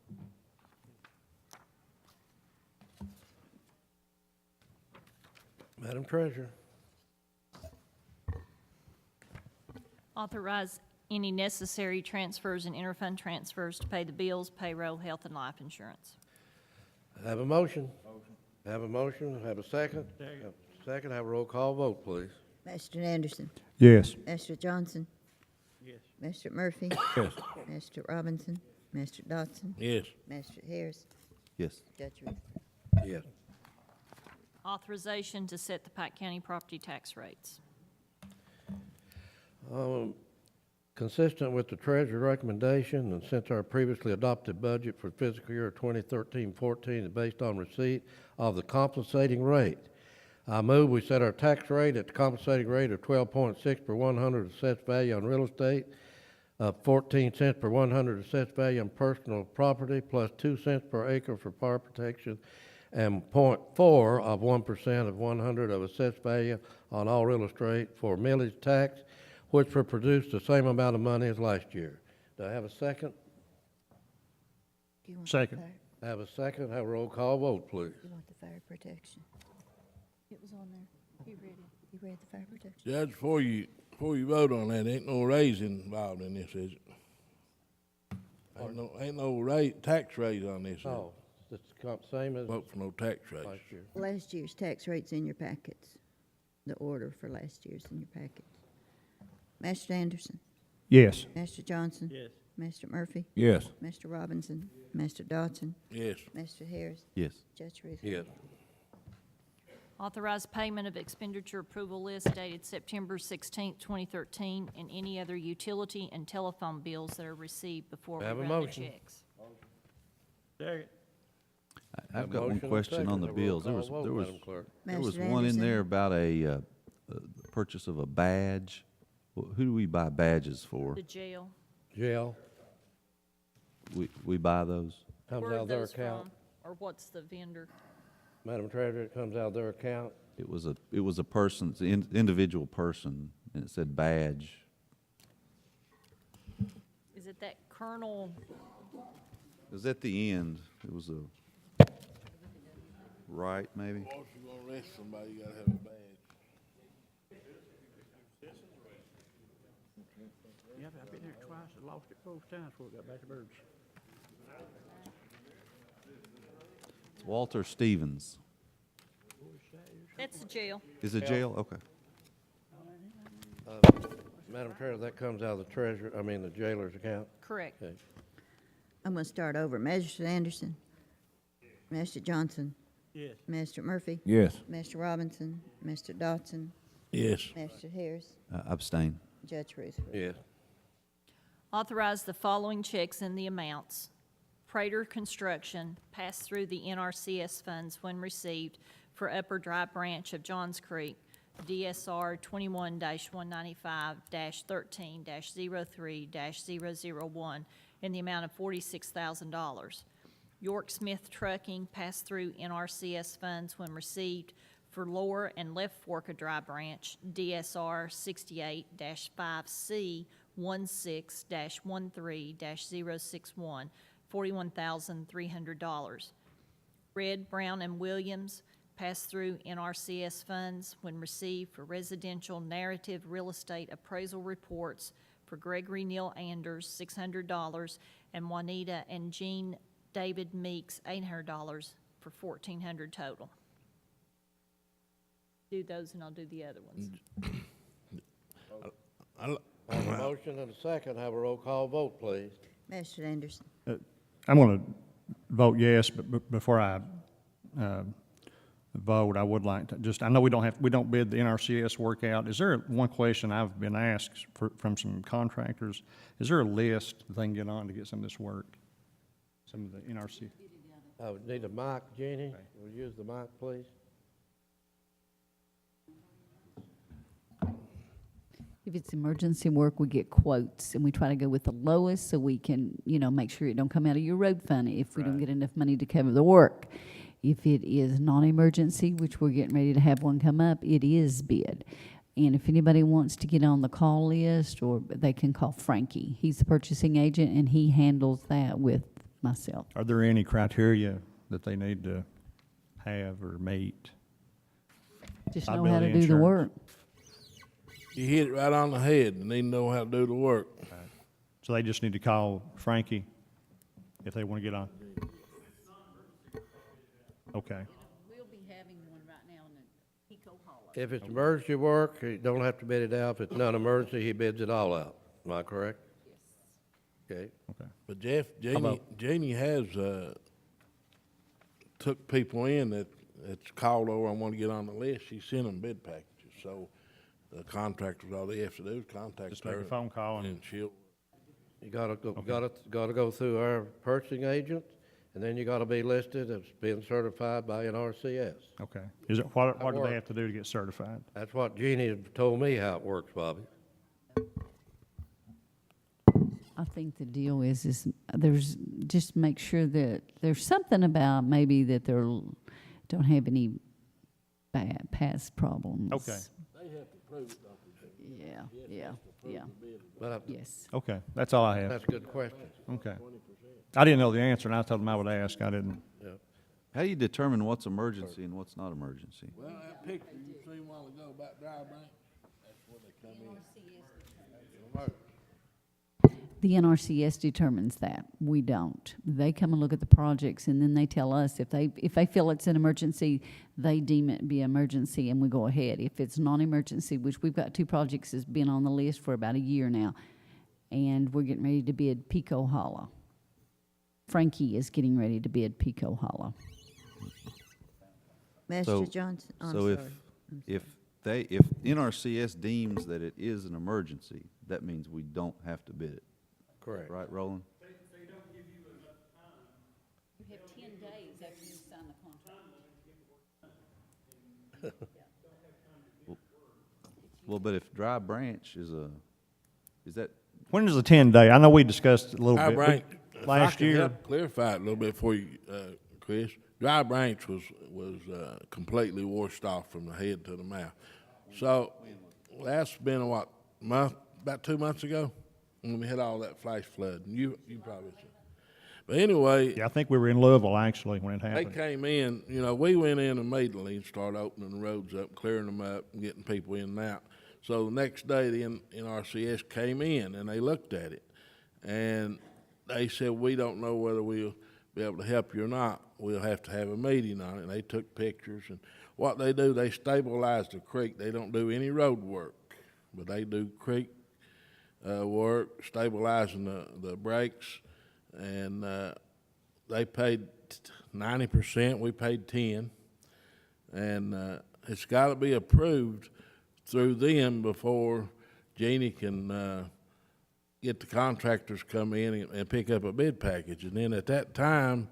Madam Treasurer. Authorize any necessary transfers and interfund transfers to pay the bills, payroll, health, and life insurance. Have a motion. Have a motion. Have a second. Second. Have a roll call vote, please. Mr. Anderson. Yes. Mr. Johnson. Yes. Mr. Murphy. Yes. Mr. Robinson. Mr. Dodson. Yes. Mr. Harris. Yes. Judge Ruth. Yes. Authorization to set the Pike County property tax rates. Consistent with the Treasurer's recommendation, and since our previously adopted budget for fiscal year 2013-14 is based on receipt of the compensating rate, I move we set our tax rate at the compensating rate of 12.6 per 100 assessed value on real estate, 14 cents per 100 assessed value on personal property, plus 2 cents per acre for fire protection, and 0.4 of 1% of 100 of assessed value on all real estate for millage tax, which will produce the same amount of money as last year. Do I have a second? Do you want the Second. fire- Have a second. Have a roll call vote, please. You want the fire protection? It was on there. You read it. You read the fire protection? Judge, before you vote on that, ain't no raise involved in this, is it? Ain't no tax raise on this, is it? Oh, it's the same as Vote for no tax raise. last year. Last year's tax rate's in your packets. The order for last year's in your packets. Mr. Anderson. Yes. Mr. Johnson. Yes. Mr. Murphy. Yes. Mr. Robinson. Mr. Dodson. Yes. Mr. Harris. Yes. Judge Ruth. Yes. Authorize payment of expenditure approval list dated September 16, 2013, and any other utility and telephone bills that are received before we Have a run the motion. checks. Second. I've got one Motion and question second. on the Have a roll bills. call vote, Madam Clerk. There was Mr. one in Anderson. there about a purchase of a badge. Who do we buy badges for? The jail. Jail. We buy those? Comes Where out are of their those account. from? Or what's the vendor? Madam Treasurer, it comes out of their account. It was a person's individual person, and it said badge. Is it that Colonel? It was at the end. It was a right, maybe. If you gonna arrest somebody, you gotta have a badge. Yeah, I've been there twice. I lost it both times before I got back to birds. It's Walter Stevens. That's the jail. Is it jail? Okay. Madam Chair, that comes out of the jailer's account? Correct. Okay. I'm gonna start over. Magistrate Anderson? Magistrate Johnson? Yes. Magistrate Murphy? Yes. Magistrate Robinson? Magistrate Dotson? Yes. Magistrate Harris? Abstain. Judge Rutherford? Yes. Authorize the following checks in the amounts. Prater Construction, pass through the NRCS funds when received for Upper Dry Branch of Johns Creek, DSR 21-195-13-03-001, in the amount of $46,000. York Smith Trucking, pass through NRCS funds when received for Lower and Left Fork of Dry Branch, DSR 68-5C 16-13-061, $41,300. Red, Brown, and Williams, pass through NRCS funds when received for residential narrative real estate appraisal reports for Gregory Neal Anders, $600, and Juanita and Jean David Meeks, $800, for $1,400 total. Do those and I'll do the other ones. I have a motion and a second. Have a roll call vote, please. Magistrate Anderson? I'm going to vote yes, but before I vote, I would like to I know we don't bid the NRCS work out. Is there one question I've been asked from some contractors? Is there a list they can get on to get some of this work? Some of the NRC? I would need a mic, Jeannie. Will you use the mic, please? If it's emergency work, we get quotes, and we try to go with the lowest so we can, make sure it don't come out of your road fund if we don't get enough money to cover the work. If it is non-emergency, which we're getting ready to have one come up, it is bid. And if anybody wants to get on the call list, or they can call Frankie. He's the purchasing agent, and he handles that with myself. Are there any criteria that they need to have or meet? Just know how Liability to do the insurance. work. You hit it right on the head and they know how to do the work. So they just need to call Frankie if they want to get on? Okay. We'll be having one right now in the Pico Hollow. If it's emergency work, he don't have to bid it out. If it's non-emergency, he bids it all out. Am I correct? Yes. Okay. Okay. But Jeff, Jeannie has, took people in that's called over and want to get on the list. She sent them bid packages, so the contractors, all they have to do is contact Just make her. a phone call And she'll, You gotta go through our purchasing agent, and then you gotta be listed as being certified by NRCS. Okay. What do they have to do to get certified? That's what Jeannie told me how it works, Bobby. I think the deal is there's, just make sure that there's something about maybe that they don't have any bad past problems. Okay. they have to prove it, don't they? Yeah. But Yes. Okay, that's all I have. that's a good question. Okay. I didn't know the answer, and I told them I would ask. I didn't. Yeah. How do you determine what's emergency and what's not emergency? Well, that picture you seen a while ago about Dry Branch, that's where they come in. The NRCS determines that. We don't. They come and look at the projects, and then they tell us if they feel it's an emergency, they deem it be an emergency, and we go ahead. If it's non-emergency, which we've got 2 projects that's been on the list for about a year now, and we're getting ready to bid Pico Hollow. Frankie is getting ready to bid Pico Hollow. Magistrate Johnson? Oh, I'm So sorry. if NRCS deems that it is an emergency, that means we don't have to bid it. Correct. Right, Roland? You have 10 days after you sign the contract. Well, but if Dry Branch is that, When is the 10-day? I know we discussed it a little Dry bit Branch, if I last can year. help clarify it a little bit for you, Chris. Dry Branch was completely washed off from the head to the mouth. So that's been about 2 months ago when we had all that flash flood. And you probably said. But anyway, Yeah, I think we were in Louisville, actually, when it they happened. came in, we went in immediately and started opening the roads up, clearing them up, and getting people in and out. So the next day, the NRCS came in and they looked at it. And they said, we don't know whether we'll be able to help you or not. We'll have to have a meeting on it. And they took pictures. And what they do, they stabilize the creek. They don't do any road work, but they do creek work, stabilizing the breaks, and they paid 90%. We paid 10%, and it's got to be approved through them before Jeannie can get the contractors come in and pick up a bid package. And then at that time,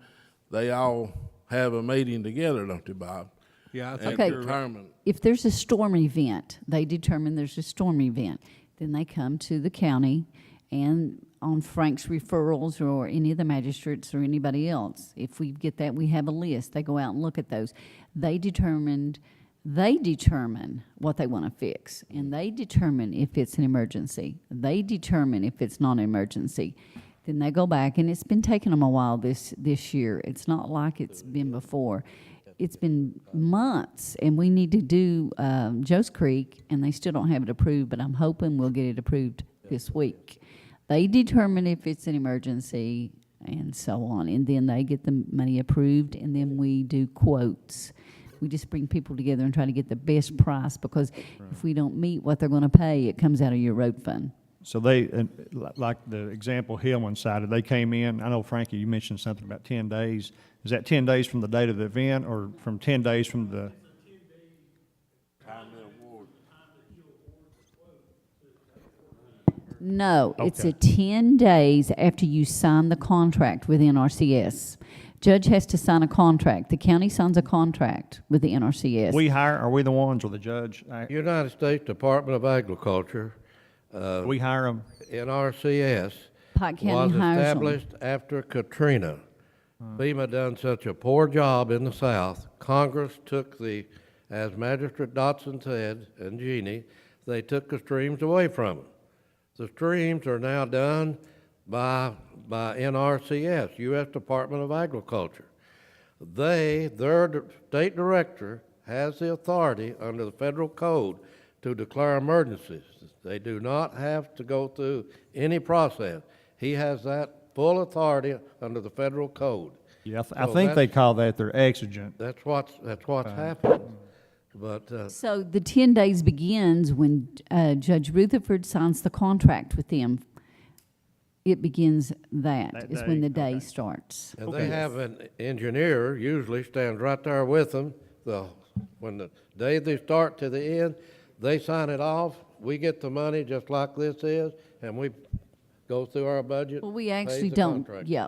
they all have a meeting together, don't they, Bob? Yeah, I And think Okay. determine. If there's a storm event, they determine there's a storm event, then they come to the county and on Frank's referrals or any of the magistrates or anybody else, if we get that, we have a list. They go out and look at those. They determine what they want to fix, and they determine if it's an emergency. They determine if it's not an emergency. Then they go back, and it's been taking them a while this year. It's not like it's been before. It's been months, and we need to do Joe's Creek, and they still don't have it approved, but I'm hoping we'll get it approved this week. They determine if it's an emergency and so on, and then they get the money approved, and then we do quotes. We just bring people together and try to get the best price, because if we don't meet what they're gonna pay, it comes out of your road fund. So they, like the example Hillman cited, they came in, I know Frankie, you mentioned something about 10 days. Is that 10 days from the date of the event, or from 10 days from the? No, it's Okay. 10 days after you sign the contract with NRCS. Judge has to sign a contract. The county signs a contract with the NRCS. Are we the ones, or the judge? United States Department of Agriculture, We hire them? NRCS, Pike County was hires them. established after Katrina. FEMA done such a poor job in the South. Congress took as Magistrate Dotson said, and Jeannie, they took the streams away from them. The streams are now done by NRCS, U.S. Department of Agriculture. Their state director has the authority under the federal code to declare emergencies. They do not have to go through any process. He has that full authority under the federal code. Yeah, I So think they that's- call that their exigent. That's what's happened. But So the 10 days begins when Judge Rutherford signs the contract with them. It begins That is when day, the day okay. starts. and they have an engineer usually stands right there with them. When the day they start to the end, they sign it off. We get the money just like this is, and we go through our budget. Well, we pays actually the don't, contractor. yeah,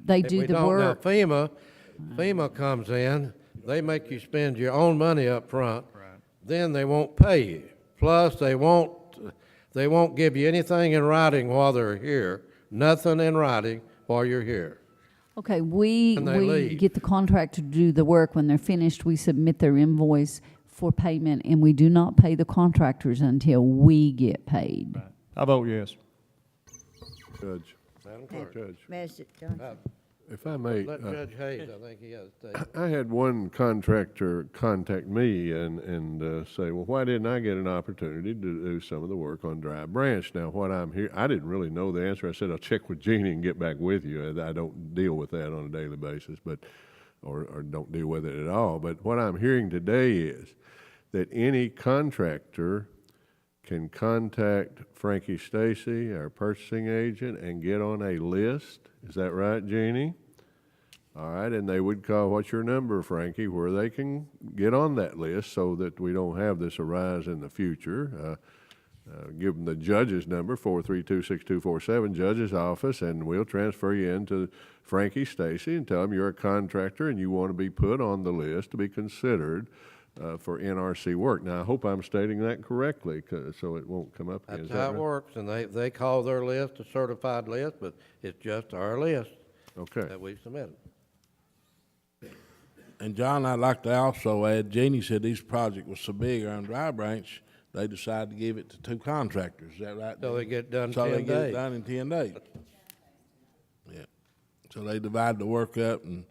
they If do we the don't, now work. FEMA comes in, they make you spend your own money up front. Then they won't pay you. Plus, they won't give you anything in writing while they're here, nothing in writing while you're here. Okay, we And they leave. get the contractor to do the work. When they're finished, we submit their invoice for payment, and we do not pay the contractors until we get paid. I vote yes. Judge, Madam Clerk. Judge, Magistrate Johnson. if I may. Let Judge Hayes, I think he has a statement. I had one contractor contact me and say, well, why didn't I get an opportunity to do some of the work on Dry Branch? Now, what I'm here, I didn't really know the answer. I said, I'll check with Jeannie and get back with you. I don't deal with that on a daily basis, or don't deal with it at all. But what I'm hearing today is that any contractor can contact Frankie Stacy, our purchasing agent, and get on a list. Is that right, Jeannie? All right, and they would call, what's your number, Frankie, where they can get on that list so that we don't have this arise in the future. Give them the judge's number, 432-6247, judge's office, and we'll transfer you into Frankie Stacy and tell them you're a contractor and you want to be put on the list to be considered for NRC work. Now, I hope I'm stating that correctly, so it won't come up again. That's Is that how it right? works, and they call their list a certified list, but it's just our list Okay. that we submitted. And John, I'd like to also add, Jeannie said these projects were so big on Dry Branch, they decided to give it to two contractors. Is that right? So they Jeannie? get done So they 10 get it days. done in 10 days. Yeah. So they divided the work up and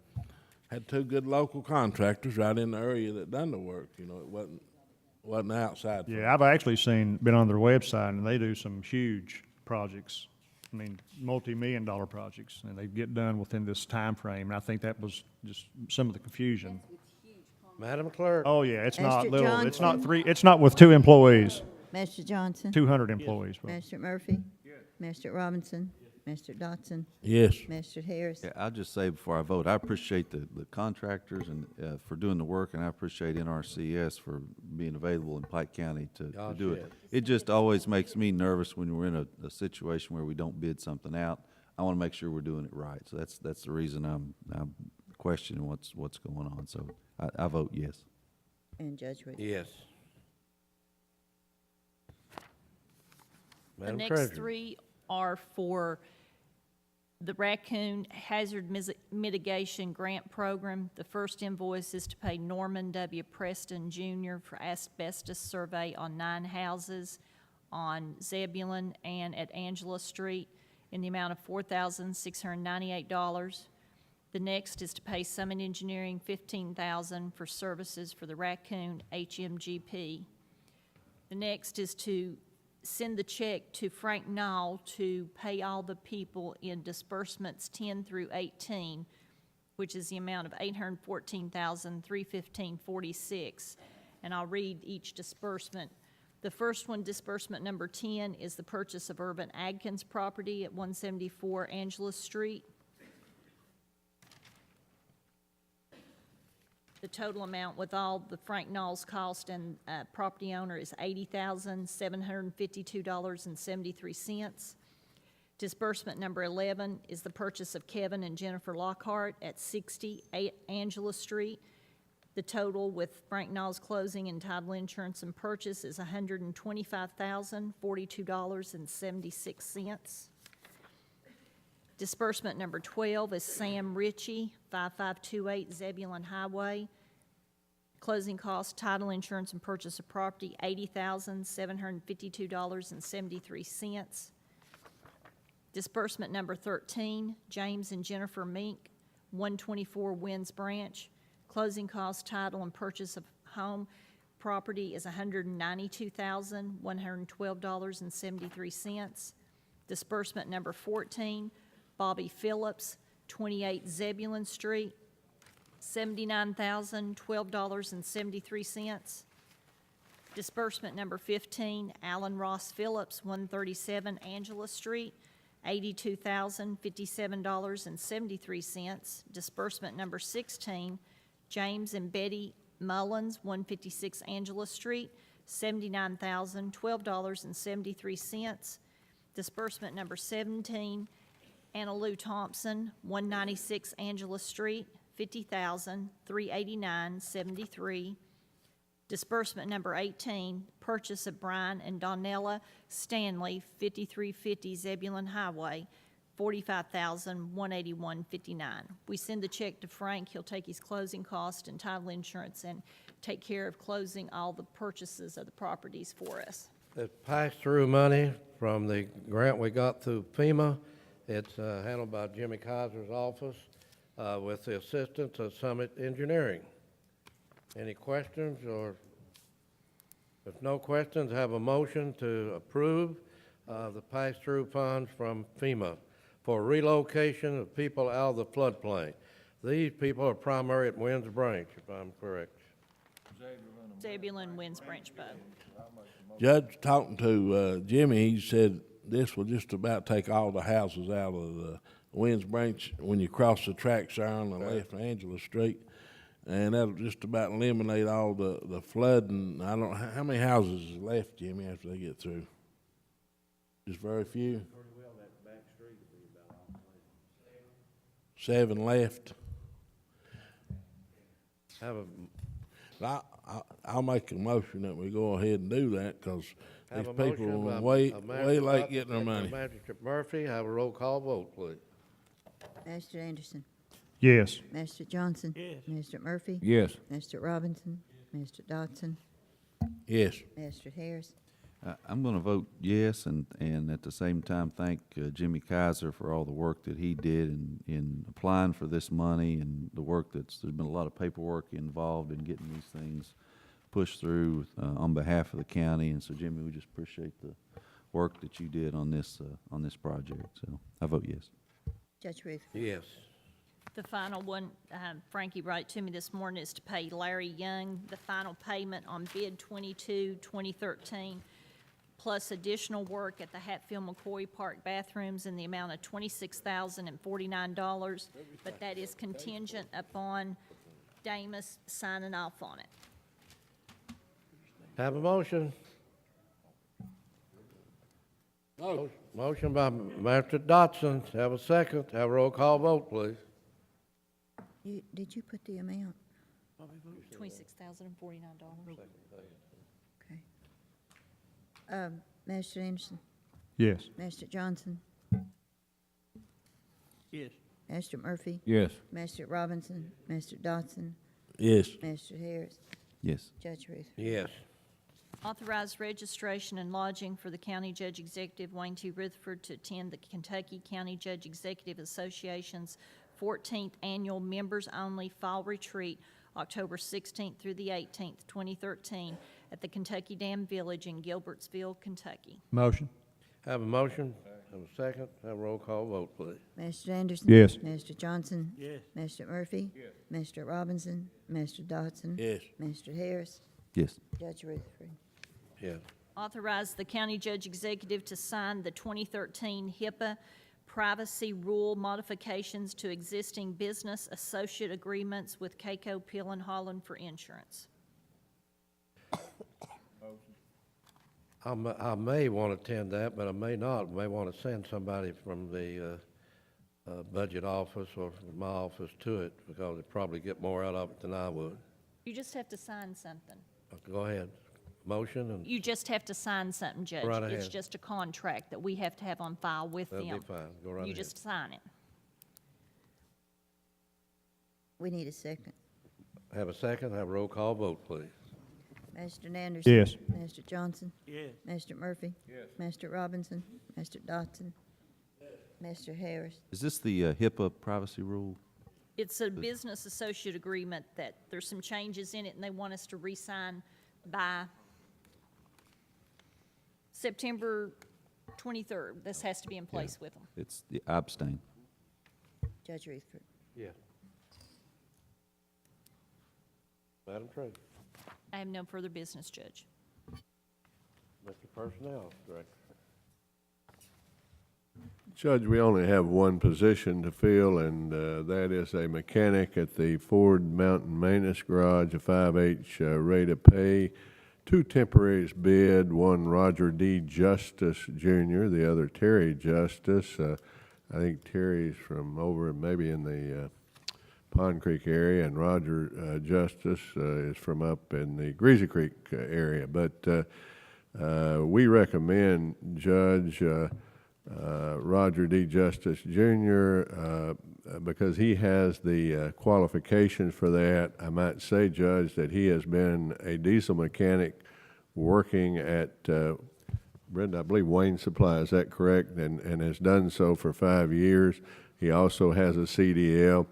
had two good local contractors right in the area that done the work. You know, it wasn't outside. Yeah, I've actually been on their website, and they do some huge projects. I mean, multi-million-dollar projects, and they get done within this time frame. And I think that was just some of the confusion. Madam Clerk? Oh, yeah, it's not Mr. little, it's not Johnson? three, it's not with 2 employees, Mr. Johnson? 200 employees. Well, Mr. Murphy? Mr. Robinson? Mr. Dotson? Yes. Mr. Harris? Yeah, I'll just say before I vote, I appreciate the contractors and, for doing the work, and I appreciate NRCS for being available in Pike County to Gosh, do it. yes. It just always makes me nervous when we're in a situation where we don't bid something out. I want to make sure we're doing it right. So that's the reason I'm questioning what's going on. So I vote yes. And Judge Reed? Yes. The Madam next Treasurer? three are for the Raccoon Hazard Mitigation Grant Program. The first invoice is to pay Norman W. Preston Jr. for asbestos survey on 9 houses on Zebulon and at Angela Street in the amount of $4,698. The next is to pay Summit Engineering $15,000 for services for the Raccoon HMGP. The next is to send the check to Frank Nall to pay all the people in disbursements 10 through 18, which is the amount of $814,315.46. And I'll read each disbursement. The first one, disbursement number 10, is the purchase of Urban Adkins property at 174 Angela Street. The total amount with all the Frank Nall's cost and property owner is $80,752.73. Disbursement number 11 is the purchase of Kevin and Jennifer Lockhart at 60 Angela Street. The total with Frank Nall's closing and title insurance and purchase is $125,042.76. Disbursement number 12 is Sam Ritchie, 5528 Zebulon Highway. Closing costs, title insurance and purchase of property, $80,752.73. Disbursement number 13, James and Jennifer Mink, 124 Winds Branch. Closing costs, title and purchase of home property is $192,112.73. Disbursement number 14, Bobby Phillips, 28 Zebulon Street, $79,012.73. Disbursement number 15, Alan Ross Phillips, 137 Angela Street, $82,057.73. Disbursement number 16, James and Betty Mullins, 156 Angela Street, $79,012.73. Disbursement number 17, Anna Lou Thompson, 196 Angela Street, $50,389.73. Disbursement number 18, purchase of Brian and Donnella Stanley, 5350 Zebulon Highway, $45,181.59. We send the check to Frank. He'll take his closing cost and title insurance and take care of closing all the purchases of the properties for us. It's pass-through money from the grant we got through FEMA. It's handled by Jimmy Kaiser's office with the assistance of Summit Engineering. Any questions, or if no questions, have a motion to approve the pass-through funds from FEMA for relocation of people out of the floodplain. These people are primary at Winds Branch, if I'm correct. Zebulon Winds Branch both. Judge, talking to Jimmy, he said this will just about take all the houses out of the Winds Branch when you cross the tracks there on the left of Angela Street. And that'll just about eliminate all the flooding. I don't, how many houses is left, Jimmy, after they get through? Just very few? Pretty well, that back street will be about all 7 left. I'll make a motion that we go ahead and do that, because these people are way late getting their money. Magistrate Murphy, have a roll call vote, please. Magistrate Anderson? Yes. Mr. Johnson? Yes. Mr. Murphy? Yes. Mr. Robinson? Mr. Dodson? Yes. Mr. Harris? I'm going to vote yes, and at the same time thank Jimmy Kaiser for all the work that he did in applying for this money, and the work there's been a lot of paperwork involved in getting these things pushed through on behalf of the county. And so, Jimmy, we just appreciate the work that you did on this project. So I vote yes. Judge Ruth? Yes. The final one, Frankie brought it to me this morning, is to pay Larry Young the final payment on bid 22, 2013, plus additional work at the Hatfield-McCoy Park bathrooms in the amount of $26,049, but that is contingent upon Damus signing off on it. Have a motion. Motion by Master Dotson. Have a second. Have a roll call vote, please. Did you put the amount? $26,049. Okay. Master Anderson? Yes. Master Johnson? Yes. Master Murphy? Yes. Master Robinson? Master Dotson? Yes. Master Harris? Yes. Judge Ruth? Yes. Authorize registration and lodging for the County Judge Executive Wayne T. Rutherford to attend the Kentucky County Judge Executive Association's 14th Annual Members Only Fall Retreat, October 16th through the 18th, 2013, at the Kentucky Dam Village in Gilbertsville, Kentucky. Motion. Have a motion. Have a second. Have a roll call vote, please. Master Anderson? Yes. Master Johnson? Yes. Master Murphy? Yes. Master Robinson? Master Dotson? Yes. Master Harris? Yes. Judge Rutherford? Yes. Authorize the County Judge Executive to sign the 2013 HIPAA privacy rule modifications to existing business associate agreements with Keiko Peel and Holland for insurance. I may want to attend that, but I may not. I may want to send somebody from the budget office or from my office to it, because they probably get more out of it than I would. You just have to sign something. Go ahead. Motion and You just have to sign something, Judge. Right It's ahead. just a contract that we have to have on file with them. that'll be fine. Go right You ahead. just sign it. We need a second. Have a second. Have a roll call vote, please. Master Anderson? Yes. Master Johnson? Yes. Master Murphy? Yes. Master Robinson? Master Dotson? Master Harris? Is this the HIPAA privacy rule? It's a business associate agreement that there's some changes in it, and they want us to re-sign by September 23rd. This has to be in place with them. It's the abstain. Judge Rutherford? Yes. Madam Treasurer. I have no further business, Judge. Mr. Personnel Director. Judge, we only have one position to fill, and that is a mechanic at the Ford Mountain Maintenance Garage, a 5H rate of pay. Two temporaries bid, one Roger D. Justice Jr., the other Terry Justice. I think Terry's from over maybe in the Pond Creek area, and Roger Justice is from up in the Greasy Creek area. But we recommend Judge Roger D. Justice Jr. Because he has the qualifications for that. I might say, Judge, that he has been a diesel mechanic working at, Brenda, I believe Wayne Supply, is that correct? And has done so for 5 years. He also has a CDL.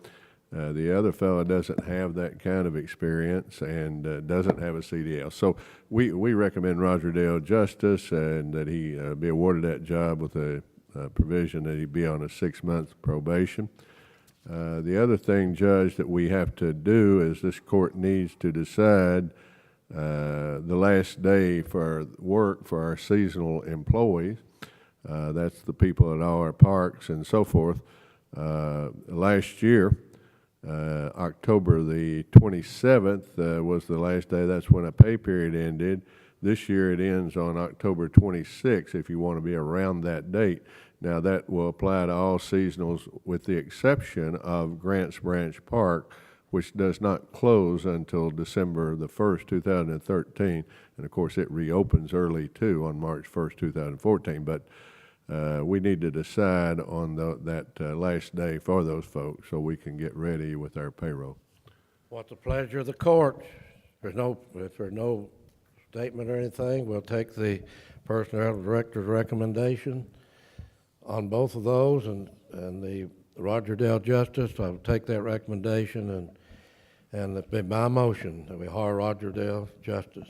The other fellow doesn't have that kind of experience and doesn't have a CDL. So we recommend Roger Dale Justice and that he be awarded that job with a provision that he be on a 6-month probation. The other thing, Judge, that we have to do is this court needs to decide the last day for work for our seasonal employees. That's the people at all our parks and so forth. Last year, October the 27th was the last day. That's when a pay period ended. This year it ends on October 26th if you want to be around that date. Now that will apply to all seasonals with the exception of Grants Branch Park, which does not close until December the 1st, 2013. And of course it reopens early too on March 1st, 2014. But we need to decide on that last day for those folks so we can get ready with our payroll. What's the pleasure of the court? If there's no statement or anything, we'll take the Personnel Director's recommendation on both of those, and the Roger Dale Justice, I'll take that recommendation, and it'll be my motion that we hire Roger Dale Justice.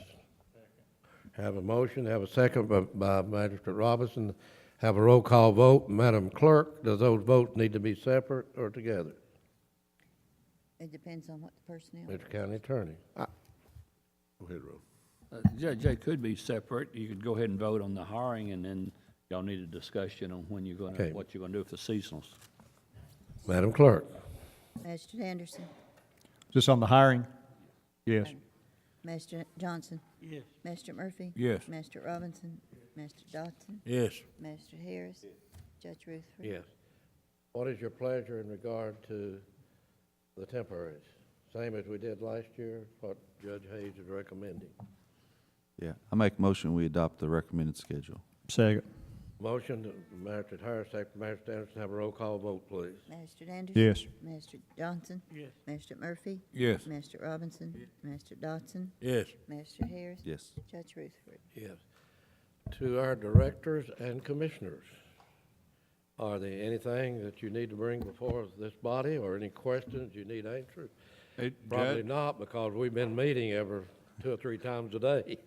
Have a motion, have a second by Magistrate Robinson. Have a roll call vote. Madam Clerk, does those votes need to be separate or together? It depends on what the personnel. Mr. County Attorney. Go ahead, Ron. Judge, they could be separate. You could go ahead and vote on the hiring, and then y'all need a discussion on when you're gonna, Okay. what you're gonna do with the seasonals. Madam Clerk. Master Anderson, Is this on the hiring? Yes. Master Johnson, Yes. Master Murphy. Yes. Master Robinson, Master Dodson, Yes. Master Harris, Judge Rutherford. Yes. What is your pleasure in regard to the temporaries? Same as we did last year, what Judge Hayes is recommending. Yeah, I make a motion, we adopt the recommended schedule. Second. Motion, to Master Harris, second by Master Anderson, have a roll call vote, please. Master Anderson. Yes. Master Johnson. Yes. Master Murphy. Yes. Master Robinson. Master Dodson. Yes. Master Harris. Yes. Judge Rutherford. Yes. To our directors and commissioners, are there anything that you need to bring before this body, or any questions you need answered? Probably not, because we've been meeting every 2 or 3 times a day.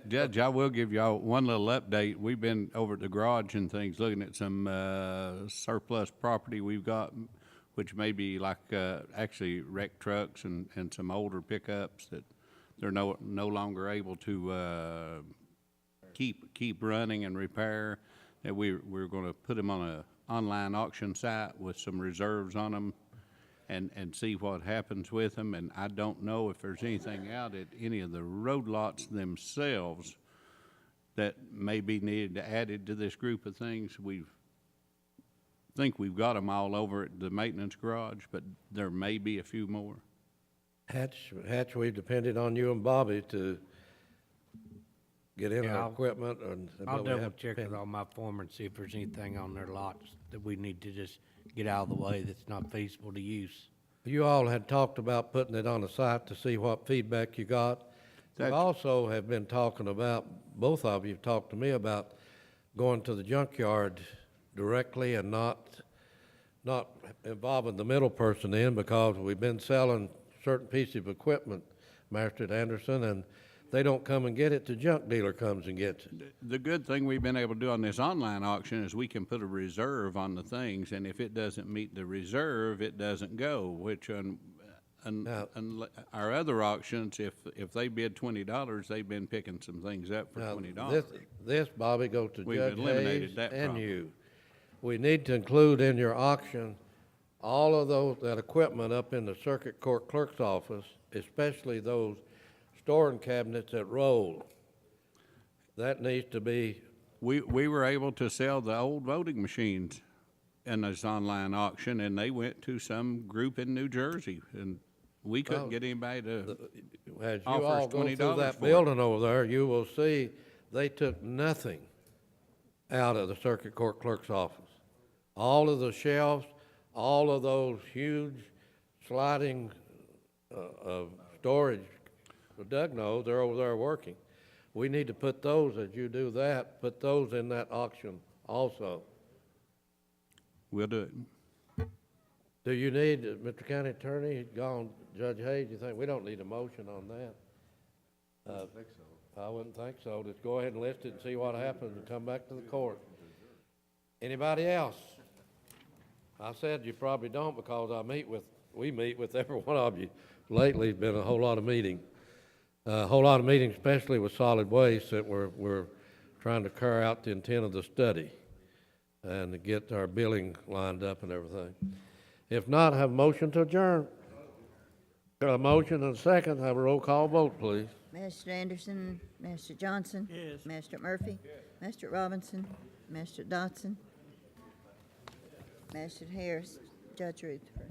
Judge, I will give y'all one little update. We've been over at the garage and things, looking at some surplus property we've got, which may be like actually wrecked trucks and some older pickups that they're no longer able to keep running and repair. That we're going to put them on a online auction site with some reserves on them, and see what happens with them. And I don't know if there's anything out at any of the road lots themselves that may be needed to added to this group of things. Think we've got them all over at the maintenance garage, but there may be a few more. Hatch, we've depended on you and Bobby to get in Yeah, our equipment, and I'll but we double have to check with depend- all my foremen, see if there's anything on their lots that we need to just get out of the way that's not feasible to use. You all had talked about putting it on the site to see what feedback you got. We That's- also have been talking about, both of you have talked to me about going to the junkyard directly and not involving the middle person in, because we've been selling certain pieces of equipment, Master Anderson, and they don't come and get it, the junk dealer comes and gets it. The good thing we've been able to do on this online auction is we can put a reserve on the things, and if it doesn't meet the reserve, it doesn't go, which our other auctions, if they bid $20, they've been picking some things up for Now, $20. This, Bobby, goes to We've Judge eliminated Hayes that and problem. you. We need to include in your auction all of that equipment up in the circuit court clerk's office, especially those storing cabinets that roll. That needs to be, We were able to sell the old voting machines in this online auction, and they went to some group in New Jersey, and we couldn't Well, get anybody to as you offer all us go through $20 that for it. building over there, you will see they took nothing out of the circuit court clerk's office. All of the shelves, all of those huge sliding of storage, Doug knows, they're over there working. We need to put those, as you do that, put those in that auction also. We'll do it. Do you need, Mr. County Attorney, gone, Judge Hayes, you think, we don't need a motion on that? I don't think so. I wouldn't think so. Just go ahead and list it and see what happens and come back to the court. Anybody else? I said you probably don't, because we meet with every one of you. Lately, it's been a whole lot of meetings. A whole lot of meetings, especially with solid waste, that we're trying to carry out the intent of the study and to get our billing lined up and everything. If not, have a motion to adjourn. Got a motion and a second. Have a roll call vote, please. Master Anderson, Master Johnson. Yes. Master Murphy. Master Robinson, Master Dodson. Master Harris, Judge Rutherford.